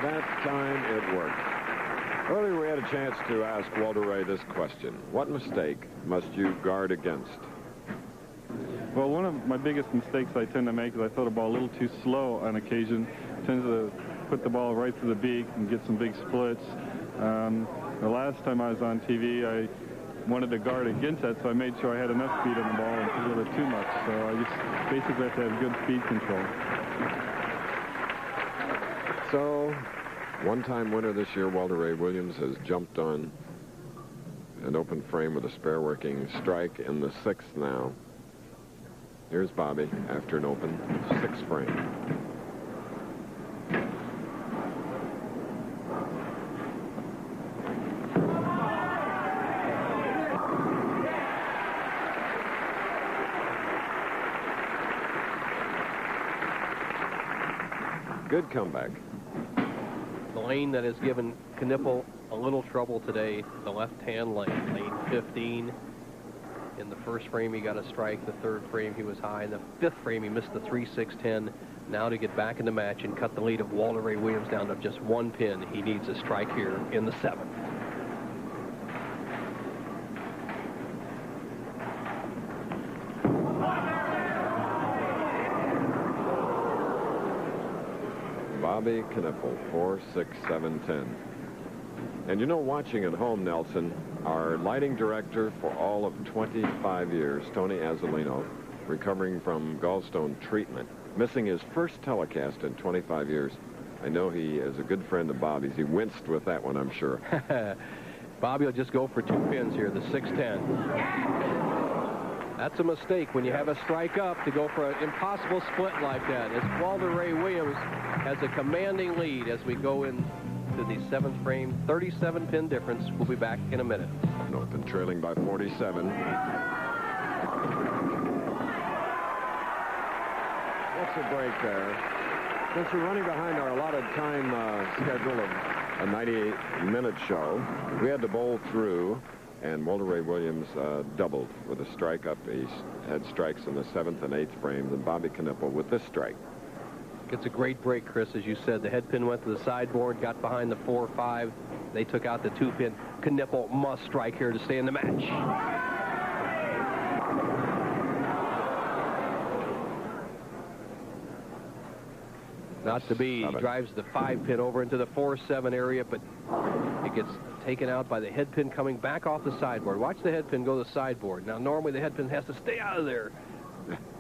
That time it worked. Earlier we had a chance to ask Walter Ray this question. What mistake must you guard against? Well, one of my biggest mistakes I tend to make is I throw the ball a little too slow on occasion. Tends to put the ball right to the beak and get some big splits. The last time I was on TV, I wanted to guard against that, so I made sure I had enough speed on the ball and a little too much. So I just basically have to have good speed control. So, one-time winner this year, Walter Ray Williams, has jumped on an open frame with a spare working strike in the 6th now. Here's Bobby after an open 6 frame. Good comeback. The lane that has given Knipple a little trouble today, the left-hand lane, lane 15. In the first frame, he got a strike. The third frame, he was high. In the 5th frame, he missed the 3-6-10. Now to get back in the match and cut the lead of Walter Ray Williams down to just 1 pin, he needs a strike here in the 7th. Bobby Knipple, 4, 6, 7, 10. And you know, watching at home, Nelson, our lighting director for all of 25 years, Tony Azzolino, recovering from gallstone treatment, missing his first telecast in 25 years. I know he is a good friend of Bobby's. He winced with that one, I'm sure. Bobby will just go for 2 pins here, the 6-10. That's a mistake when you have a strike up to go for an impossible split like that. As Walter Ray Williams has a commanding lead as we go into the 7th frame. 37-pin difference. We'll be back in a minute. Open trailing by 47. What's a break there? Since we're running behind our allotted time schedule of a 98-minute show, we had to bowl through, and Walter Ray Williams doubled with a strike up. He had strikes in the 7th and 8th frames, and Bobby Knipple with this strike. It's a great break, Chris, as you said. The head pin went to the sideboard, got behind the 4-5. They took out the 2-pin. Knipple must strike here to stay in the match. Not to be. He drives the 5-pin over into the 4-7 area, but it gets taken out by the head pin coming back off the sideboard. Watch the head pin go to the sideboard. Now, normally the head pin has to stay out of there.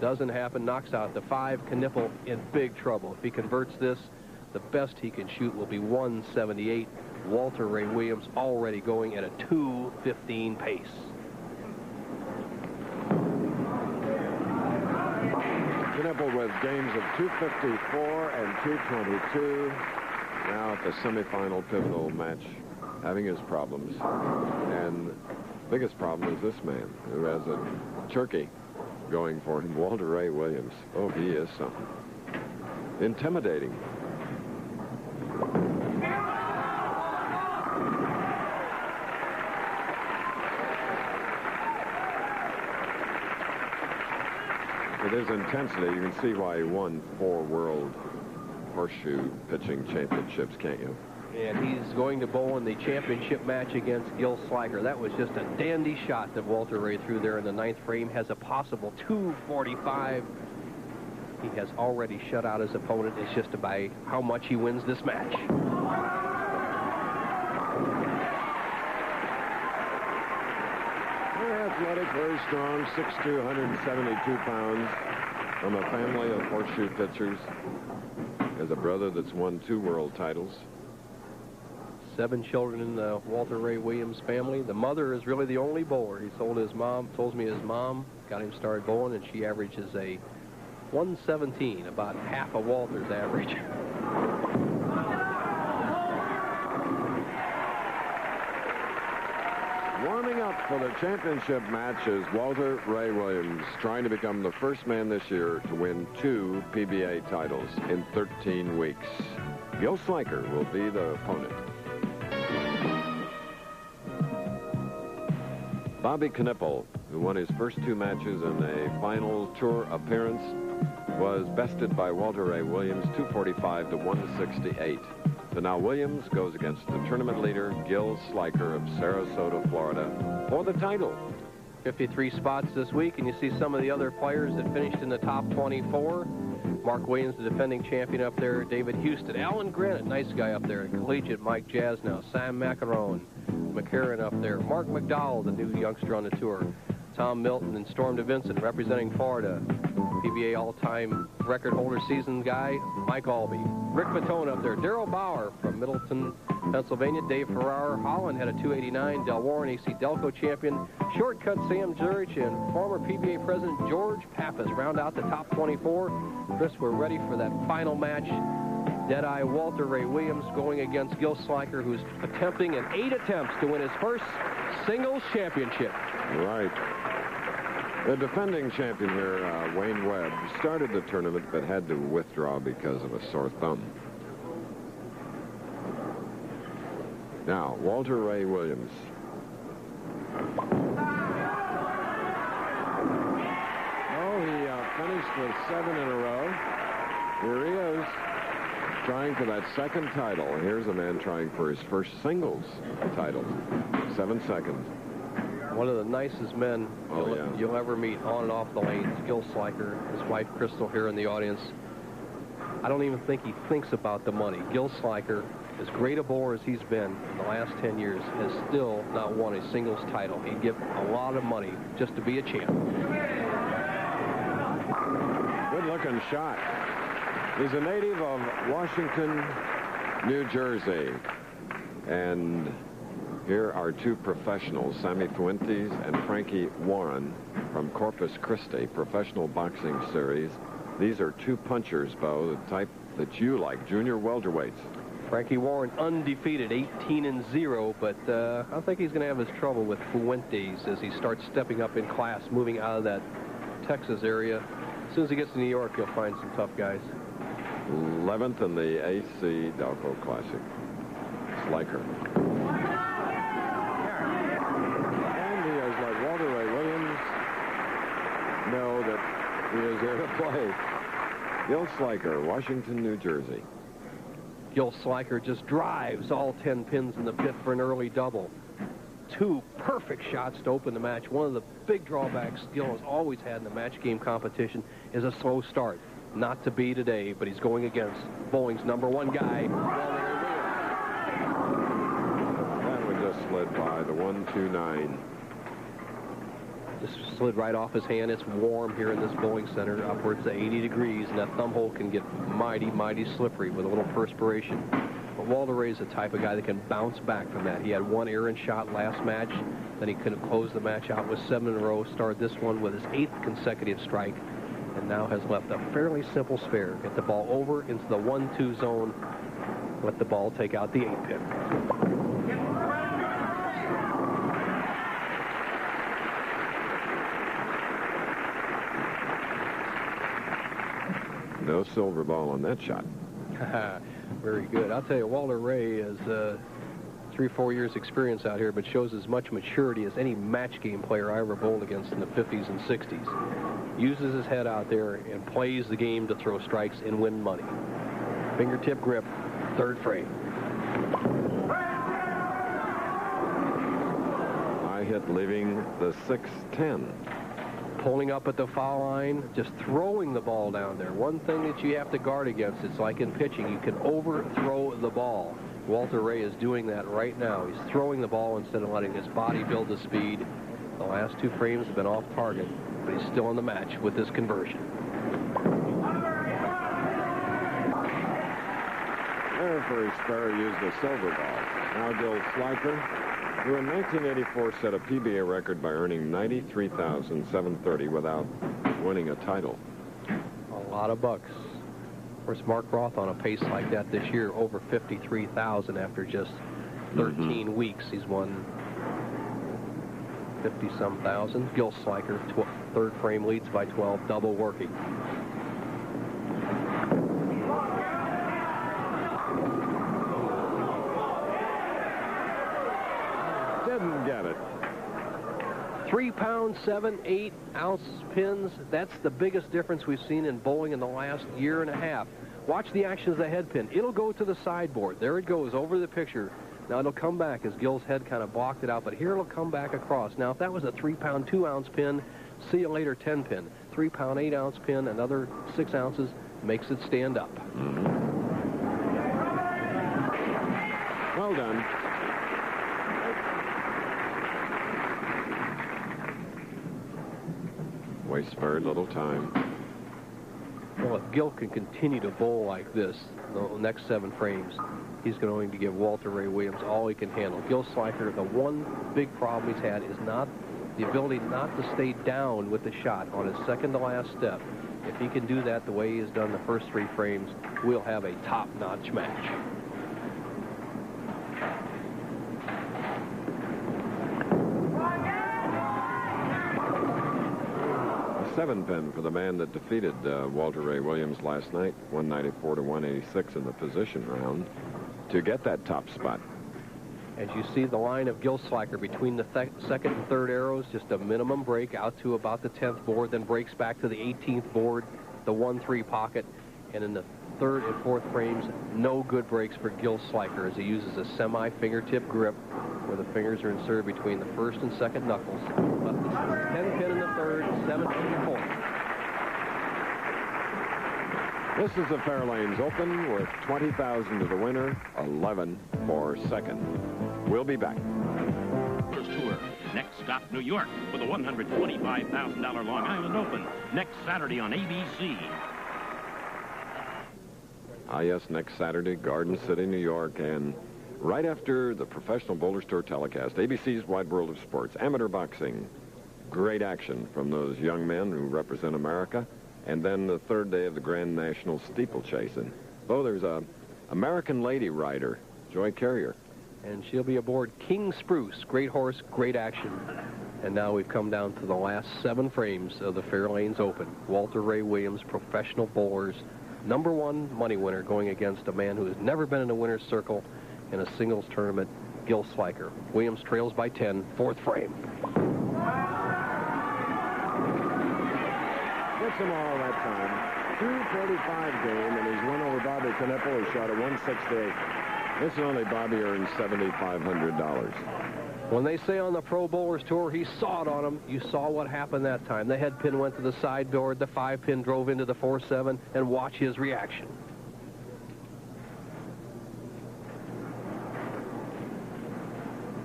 Doesn't happen. Knocks out the 5. Knipple in big trouble. If he converts this, the best he can shoot will be 178. Walter Ray Williams already going at a 2:15 pace. Knipple with games of 254 and 222. Now at the semifinal pivotal match, having his problems. And biggest problem is this man who has a turkey going for him, Walter Ray Williams. Oh, he is something. Intimidating. With his intensity, you can see why he won 4 world horseshoe pitching championships, can't you? And he's going to bowl in the championship match against Gil Sliker. That was just a dandy shot that Walter Ray threw there in the 9th frame. Has a possible 245. He has already shut out his opponent. It's just about how much he wins this match. Very athletic, very strong, 6'2", 172 pounds, from a family of horseshoe pitchers. Has a brother that's won 2 world titles. 7 children in the Walter Ray Williams family. The mother is really the only bowler. He told me his mom got him started bowling, and she averages a 117, about half of Walter's average. Warming up for the championship match is Walter Ray Williams, trying to become the first man this year to win 2 PBA titles in 13 weeks. Gil Sliker will be the opponent. Bobby Knipple, who won his first 2 matches in a final tour appearance, was bested by Walter Ray Williams, 245 to 168. So now Williams goes against the tournament leader, Gil Sliker of Sarasota, Florida, for the title. 53 spots this week, and you see some of the other players that finished in the top 24. Mark Williams, the defending champion up there. David Houston. Alan Granite, nice guy up there. Collegiate Mike Jasnow. Sam Macaron. McCarron up there. Mark McDowell, the new youngster on the tour. Tom Milton and Storm DeVincent representing Florida. PBA all-time record holder season guy, Mike Albee. Rick Fatone up there. Darrell Bauer from Middleton, Pennsylvania. Dave Farrar. Holland had a 289. Del Warren, AC Delco champion. Shortcut Sam Zurich and former PBA president George Pappas round out the top 24. Chris, we're ready for that final match. Deadeye Walter Ray Williams going against Gil Sliker, who's attempting in 8 attempts to win his first singles championship. Right. The defending champion here, Wayne Webb, started the tournament but had to withdraw because of a sore thumb. Now, Walter Ray Williams. Oh, he finished with 7 in a row. Here he is, trying for that 2nd title. Here's a man trying for his first singles title. 7 seconds. One of the nicest men you'll ever meet on and off the lanes, Gil Sliker. His wife, Crystal, here in the audience. I don't even think he thinks about the money. Gil Sliker, as great a bowler as he's been in the last 10 years, has still not won a singles title. He'd give a lot of money just to be a champ. Good-looking shot. He's a native of Washington, New Jersey. And here are 2 professionals, Sammy Fuentes and Frankie Warren from Corpus Christi, professional boxing series. These are 2 punchers, Bo, the type that you like, junior welterweights. Frankie Warren undefeated, 18-0, but I think he's going to have his trouble with Fuentes as he starts stepping up in class, moving out of that Texas area. As soon as he gets to New York, he'll find some tough guys. 11th in the AC Delco Classic. Sliker. Know that he is here to play. Gil Sliker, Washington, New Jersey. Gil Sliker just drives all 10 pins in the pit for an early double. 2 perfect shots to open the match. One of the big drawbacks Gil has always had in the match game competition is a slow start. Not to be today, but he's going against bowling's #1 guy. That one just slid by the 1-2-9. Just slid right off his hand. It's warm here in this bowling center, upwards to 80 degrees, and that thumb hole can get mighty, mighty slippery with a little perspiration. But Walter Ray's the type of guy that can bounce back from that. He had 1 errant shot last match, then he could have closed the match out with 7 in a row, started this one with his 8th consecutive strike, and now has left a fairly simple spare. Get the ball over into the 1-2 zone, let the ball take out the 8 pin. No silver ball on that shot. Very good. I'll tell you, Walter Ray has 3-4 years experience out here, but shows as much maturity as any match game player I ever bowled against in the 50s and 60s. Uses his head out there and plays the game to throw strikes and win money. Fingertip grip, third frame. High hit leaving the 6-10. Pulling up at the foul line, just throwing the ball down there. One thing that you have to guard against, it's like in pitching, you can overthrow the ball. Walter Ray is doing that right now. He's throwing the ball instead of letting his body build the speed. The last two frames have been off target, but he's still in the match with this conversion. There for his spare, used a silver ball. Now Gil Schleicher, who in 1984 set a PBA record by earning $93,730 without winning a title. A lot of bucks. Of course, Mark Roth on a pace like that this year, over $53,000 after just 13 weeks. He's won 50-some thousand. Gil Schleicher, third frame, leads by 12, double working. Didn't get it. 3 pound, 7-8 ounce pins. That's the biggest difference we've seen in bowling in the last year and a half. Watch the action of the head pin. It'll go to the sideboard. There it goes over the picture. Now it'll come back as Gil's head kind of blocked it out, but here it'll come back across. Now if that was a 3 pound, 2 ounce pin, see you later 10 pin. 3 pound, 8 ounce pin, another 6 ounces, makes it stand up. Well done. Wastes very little time. Well, if Gil can continue to bowl like this the next 7 frames, he's going to give Walter Ray Williams all he can handle. Gil Schleicher, the one big problem he's had is not the ability not to stay down with the shot on his second to last step. If he can do that the way he has done the first 3 frames, we'll have a top-notch match. A 7-pin for the man that defeated Walter Ray Williams last night, 194 to 186 in the position round, to get that top spot. As you see the line of Gil Schleicher between the second and third arrows, just a minimum break out to about the 10th board, then breaks back to the 18th board, the 1-3 pocket, and in the third and fourth frames, no good breaks for Gil Schleicher as he uses a semi-fingertip grip where the fingers are inserted between the first and second knuckles. But this is 10 pin in the third, 7 in the fourth. This is the Fairlanes Open with 20,000 to the winner, 11 for second. We'll be back. Tour. Next stop, New York, with a $125,000 Long Island Open. Next Saturday on ABC. Yes, next Saturday, Garden City, New York, and right after the Professional Bowlers Tour telecast, ABC's Wide World of Sports, amateur boxing, great action from those young men who represent America, and then the third day of the Grand National Steeplechase. And there's a American lady rider, Joy Carrier. And she'll be aboard King Spruce. Great horse, great action. And now we've come down to the last 7 frames of the Fairlanes Open. Walter Ray Williams, Professional Bowlers, #1 money winner, going against a man who has never been in a winner's circle in a singles tournament, Gil Schleicher. Williams trails by 10, 4th frame. Gets them all that time. 2:45 game, and he's won over Bobby Knippel, who shot at 168. This only Bobby earned $7,500. When they say on the Pro Bowlers Tour, he saw it on him, you saw what happened that time. The head pin went to the sideboard, the 5-pin drove into the 4-7, and watch his reaction.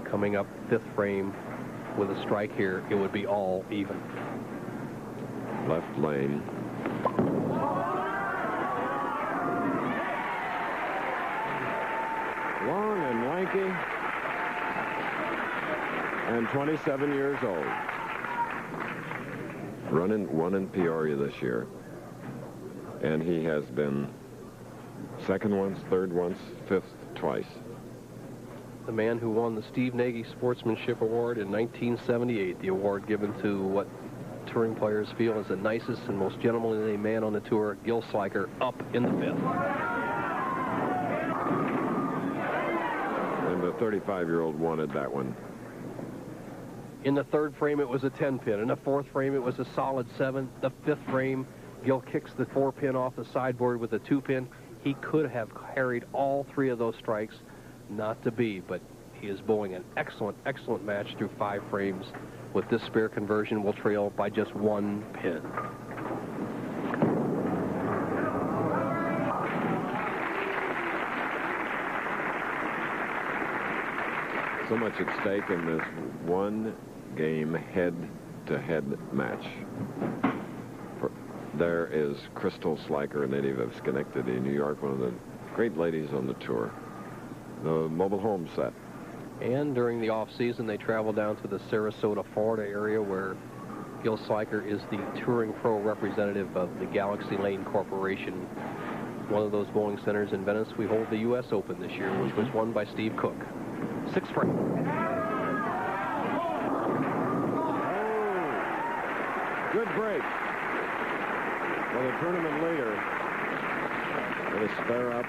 Coming up 5th frame with a strike here, it would be all even. Left lane. Long and lanky. And 27 years old. Won in Peoria this year. And he has been second once, third once, 5th twice. The man who won the Steve Nagy Sportsmanship Award in 1978, the award given to what touring players feel is the nicest and most gentlemanly man on the tour, Gil Schleicher, up in the 5th. And the 35-year-old wanted that one. In the 3rd frame, it was a 10-pin. In the 4th frame, it was a solid 7. The 5th frame, Gil kicks the 4-pin off the sideboard with a 2-pin. He could have carried all 3 of those strikes, not to be, but he is bowling an excellent, excellent match through 5 frames. With this spare conversion, will trail by just 1 pin. So much at stake in this one-game head-to-head match. There is Crystal Sliker, a native of Schenectady, New York, one of the great ladies on the tour. The mobile home set. And during the off-season, they travel down to the Sarasota, Florida area, where Gil Sliker is the touring pro representative of the Galaxy Lane Corporation. One of those bowling centers in Venice. We hold the U.S. Open this year, which was won by Steve Cook. 6 frame. Oh, good break. For the tournament leader. With a spare up.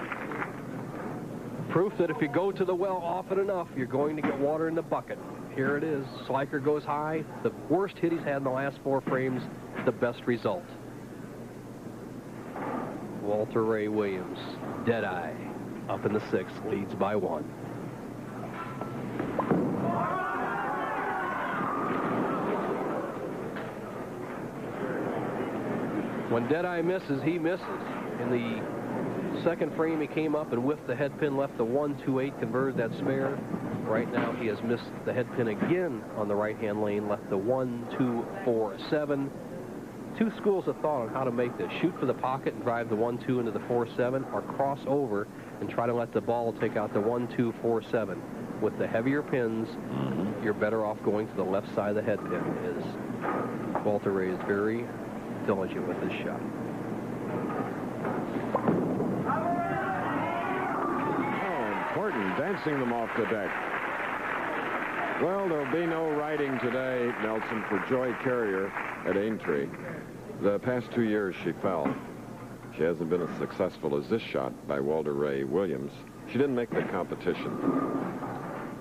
Proof that if you go to the well often enough, you're going to get water in the bucket. Here it is. Sliker goes high. The worst hit he's had in the last 4 frames, the best result. Walter Ray Williams, dead-eye, up in the 6th, leads by 1. When Deadeye misses, he misses. In the 2nd frame, he came up and whiffed the head pin, left the 1-2-8, converted that spare. Right now, he has missed the head pin again on the right-hand lane, left the 1-2-4-7. 2 schools of thought on how to make this. Shoot for the pocket and drive the 1-2 into the 4-7, or cross over and try to let the ball take out the 1-2-4-7. With the heavier pins, you're better off going to the left side of the head pin. Walter Ray is very diligent with this shot. Important, dancing them off the deck. Well, there'll be no riding today, Nelson, for Joy Carrier at Aintree. The past 2 years she fell. She hasn't been as successful as this shot by Walter Ray Williams. She didn't make the competition.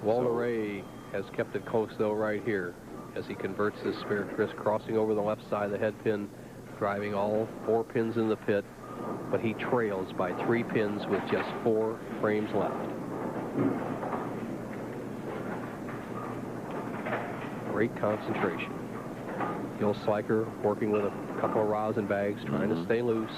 Walter Ray has kept it close, though, right here, as he converts this spare crossing over the left side of the head pin, driving all 4 pins in the pit, but he trails by 3 pins with just 4 frames left. Great concentration. Gil Sliker working with a couple of rosin bags, trying to stay loose.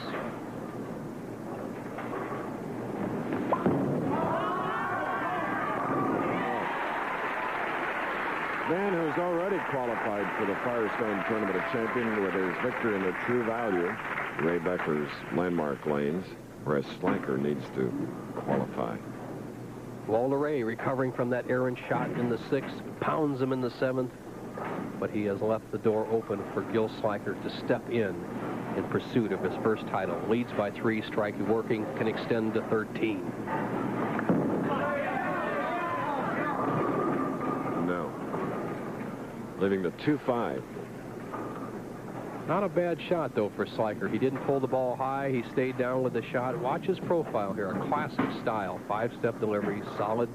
Man who's already qualified for the Firestone Tournament of Champions with his victory in the True Value, Ray Becker's landmark lanes, whereas Sliker needs to qualify. Walter Ray recovering from that errant shot in the 6th, pounds him in the 7th, but he has left the door open for Gil Sliker to step in pursuit of his first title. Leads by 3, strike working, can extend to 13. No. Leaving the 2-5. Not a bad shot, though, for Sliker. He didn't pull the ball high. He stayed down with the shot. Watch his profile here. A classic style. 5-step delivery. Solid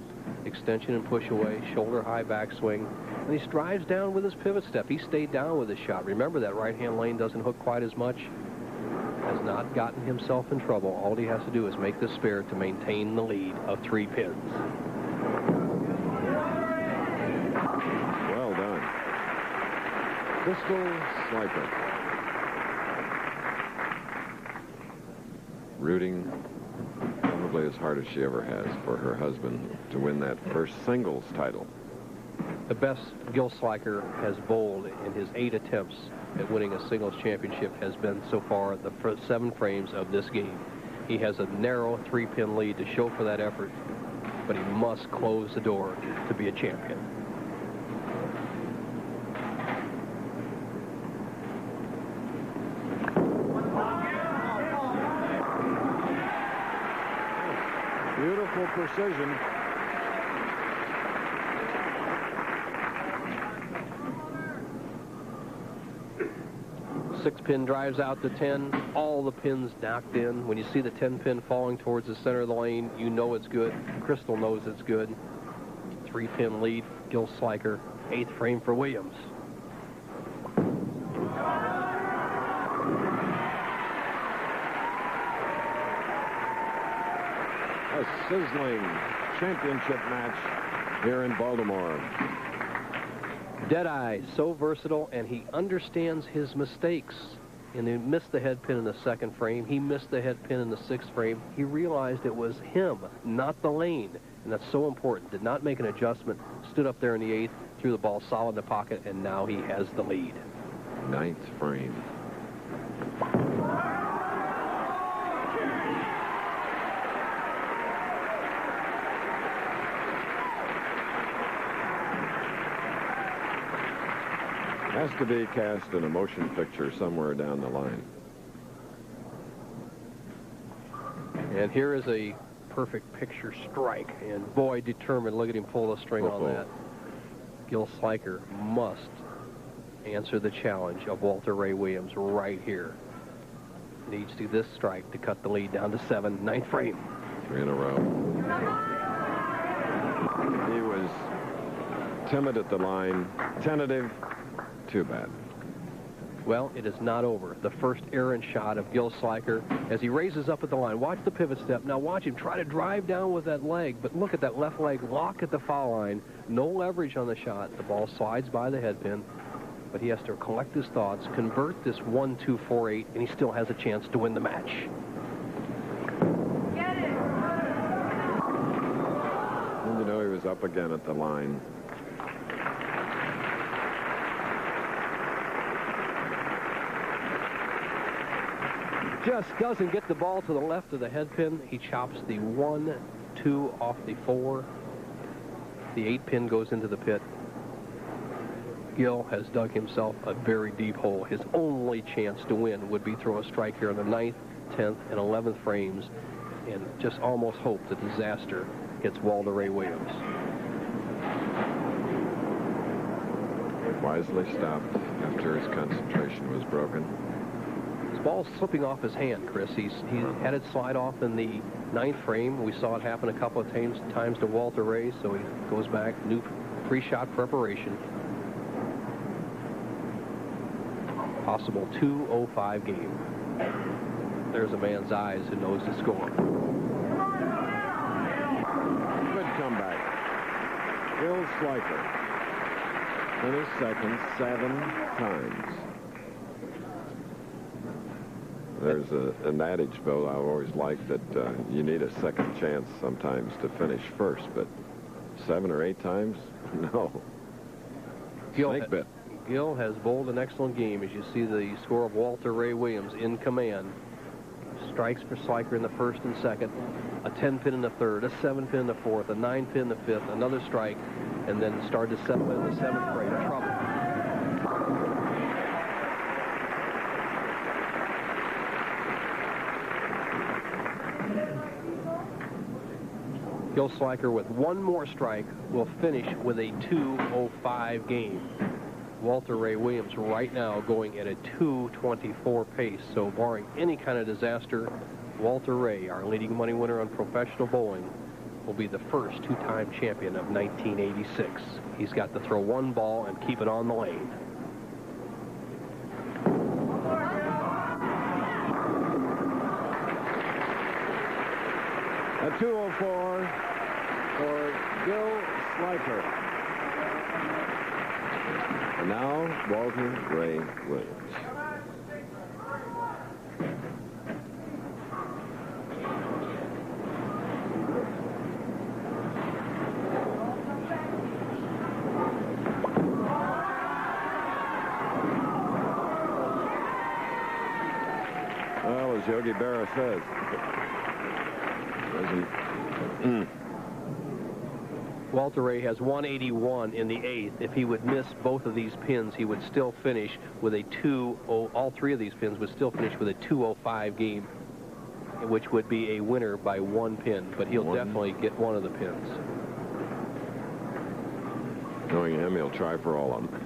extension and push away. Shoulder high backswing. And he strides down with his pivot step. He stayed down with his shot. Remember, that right-hand lane doesn't hook quite as much. Has not gotten himself in trouble. All he has to do is make the spare to maintain the lead of 3 pins. Well done. Crystal Sliker. Rooting probably as hard as she ever has for her husband to win that first singles title. The best Gil Sliker has bowled in his 8 attempts at winning a singles championship has been so far the first 7 frames of this game. He has a narrow 3-pin lead to show for that effort, but he must close the door to be a champion. Beautiful precision. Six-pin drives out to 10. All the pins knocked in. When you see the 10-pin falling towards the center of the lane, you know it's good. Crystal knows it's good. 3-pin lead, Gil Sliker. 8th frame for Williams. a sizzling championship match here in Baltimore. Deadeye, so versatile, and he understands his mistakes. And he missed the head pin in the second frame. He missed the head pin in the sixth frame. He realized it was him, not the lane. And that's so important. Did not make an adjustment. Stood up there in the eighth, threw the ball solid in the pocket, and now he has the lead. Ninth frame. Has to be cast in a motion picture somewhere down the line. And here is a perfect picture strike. And boy, determined. Look at him pull the string on that. Gil Sliker must answer the challenge of Walter Ray Williams right here. Needs to do this strike to cut the lead down to 7. Ninth frame. 3 in a row. He was timid at the line, tentative. Too bad. Well, it is not over. The first errant shot of Gil Sliker as he raises up at the line. Watch the pivot step. Now watch him try to drive down with that leg, but look at that left leg lock at the foul line. No leverage on the shot. The ball slides by the head pin, but he has to collect his thoughts, convert this 1-2-4-8, and he still has a chance to win the match. Get it! And you know, he was up again at the line. Just doesn't get the ball to the left of the head pin. He chops the 1-2 off the 4. The 8 pin goes into the pit. Gil has dug himself a very deep hole. His only chance to win would be throw a strike here in the 9th, 10th, and 11th frames, and just almost hope the disaster gets Walter Ray Williams. Wisely stopped after his concentration was broken. Ball's slipping off his hand, Chris. He had it slide off in the 9th frame. We saw it happen a couple of times to Walter Ray, so he goes back, new pre-shot preparation. Possible 2:05 game. There's a man's eyes who knows the score. Good comeback. Gil Sliker finished second 7 times. There's an adage, Bill, I've always liked, that you need a second chance sometimes to finish first, but 7 or 8 times? No. Snake bit. Gil has bowled an excellent game. As you see the score of Walter Ray Williams in command. Strikes for Sliker in the 1st and 2nd, a 10 pin in the 3rd, a 7 pin in the 4th, a 9 pin in the 5th, another strike, and then started to settle in the 7th frame. Trouble. Gil Sliker with one more strike will finish with a 2:05 game. Walter Ray Williams right now going at a 2:24 pace. So barring any kind of disaster, Walter Ray, our leading money winner on professional bowling, will be the first 2-time champion of 1986. He's got to throw one ball and keep it on the lane. A 2:04 for Gil Sliker. And now, Walter Ray Williams. Well, as Yogi Berra says, Walter Ray has 181 in the 8th. If he would miss both of these pins, he would still finish with a 2-0. All 3 of these pins would still finish with a 2:05 game, which would be a winner by 1 pin. But he'll definitely get one of the pins. Knowing him, he'll try for all of them.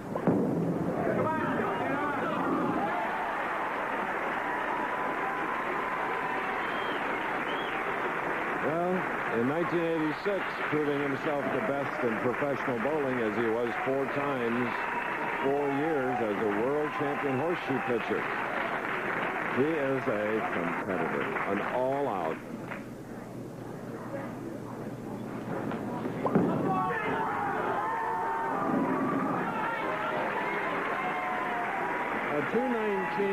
In 1986, proving himself the best in professional bowling as he was 4 times, 4 years as a world champion horseshoe pitcher. He is a competitor, an all-out 219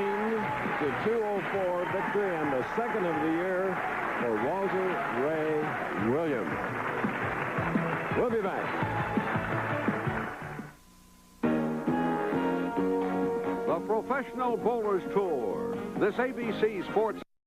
to 204 victory, and the second of the year for Walter Ray Williams. We'll be back. The Professional Bowlers Tour. This ABC Sports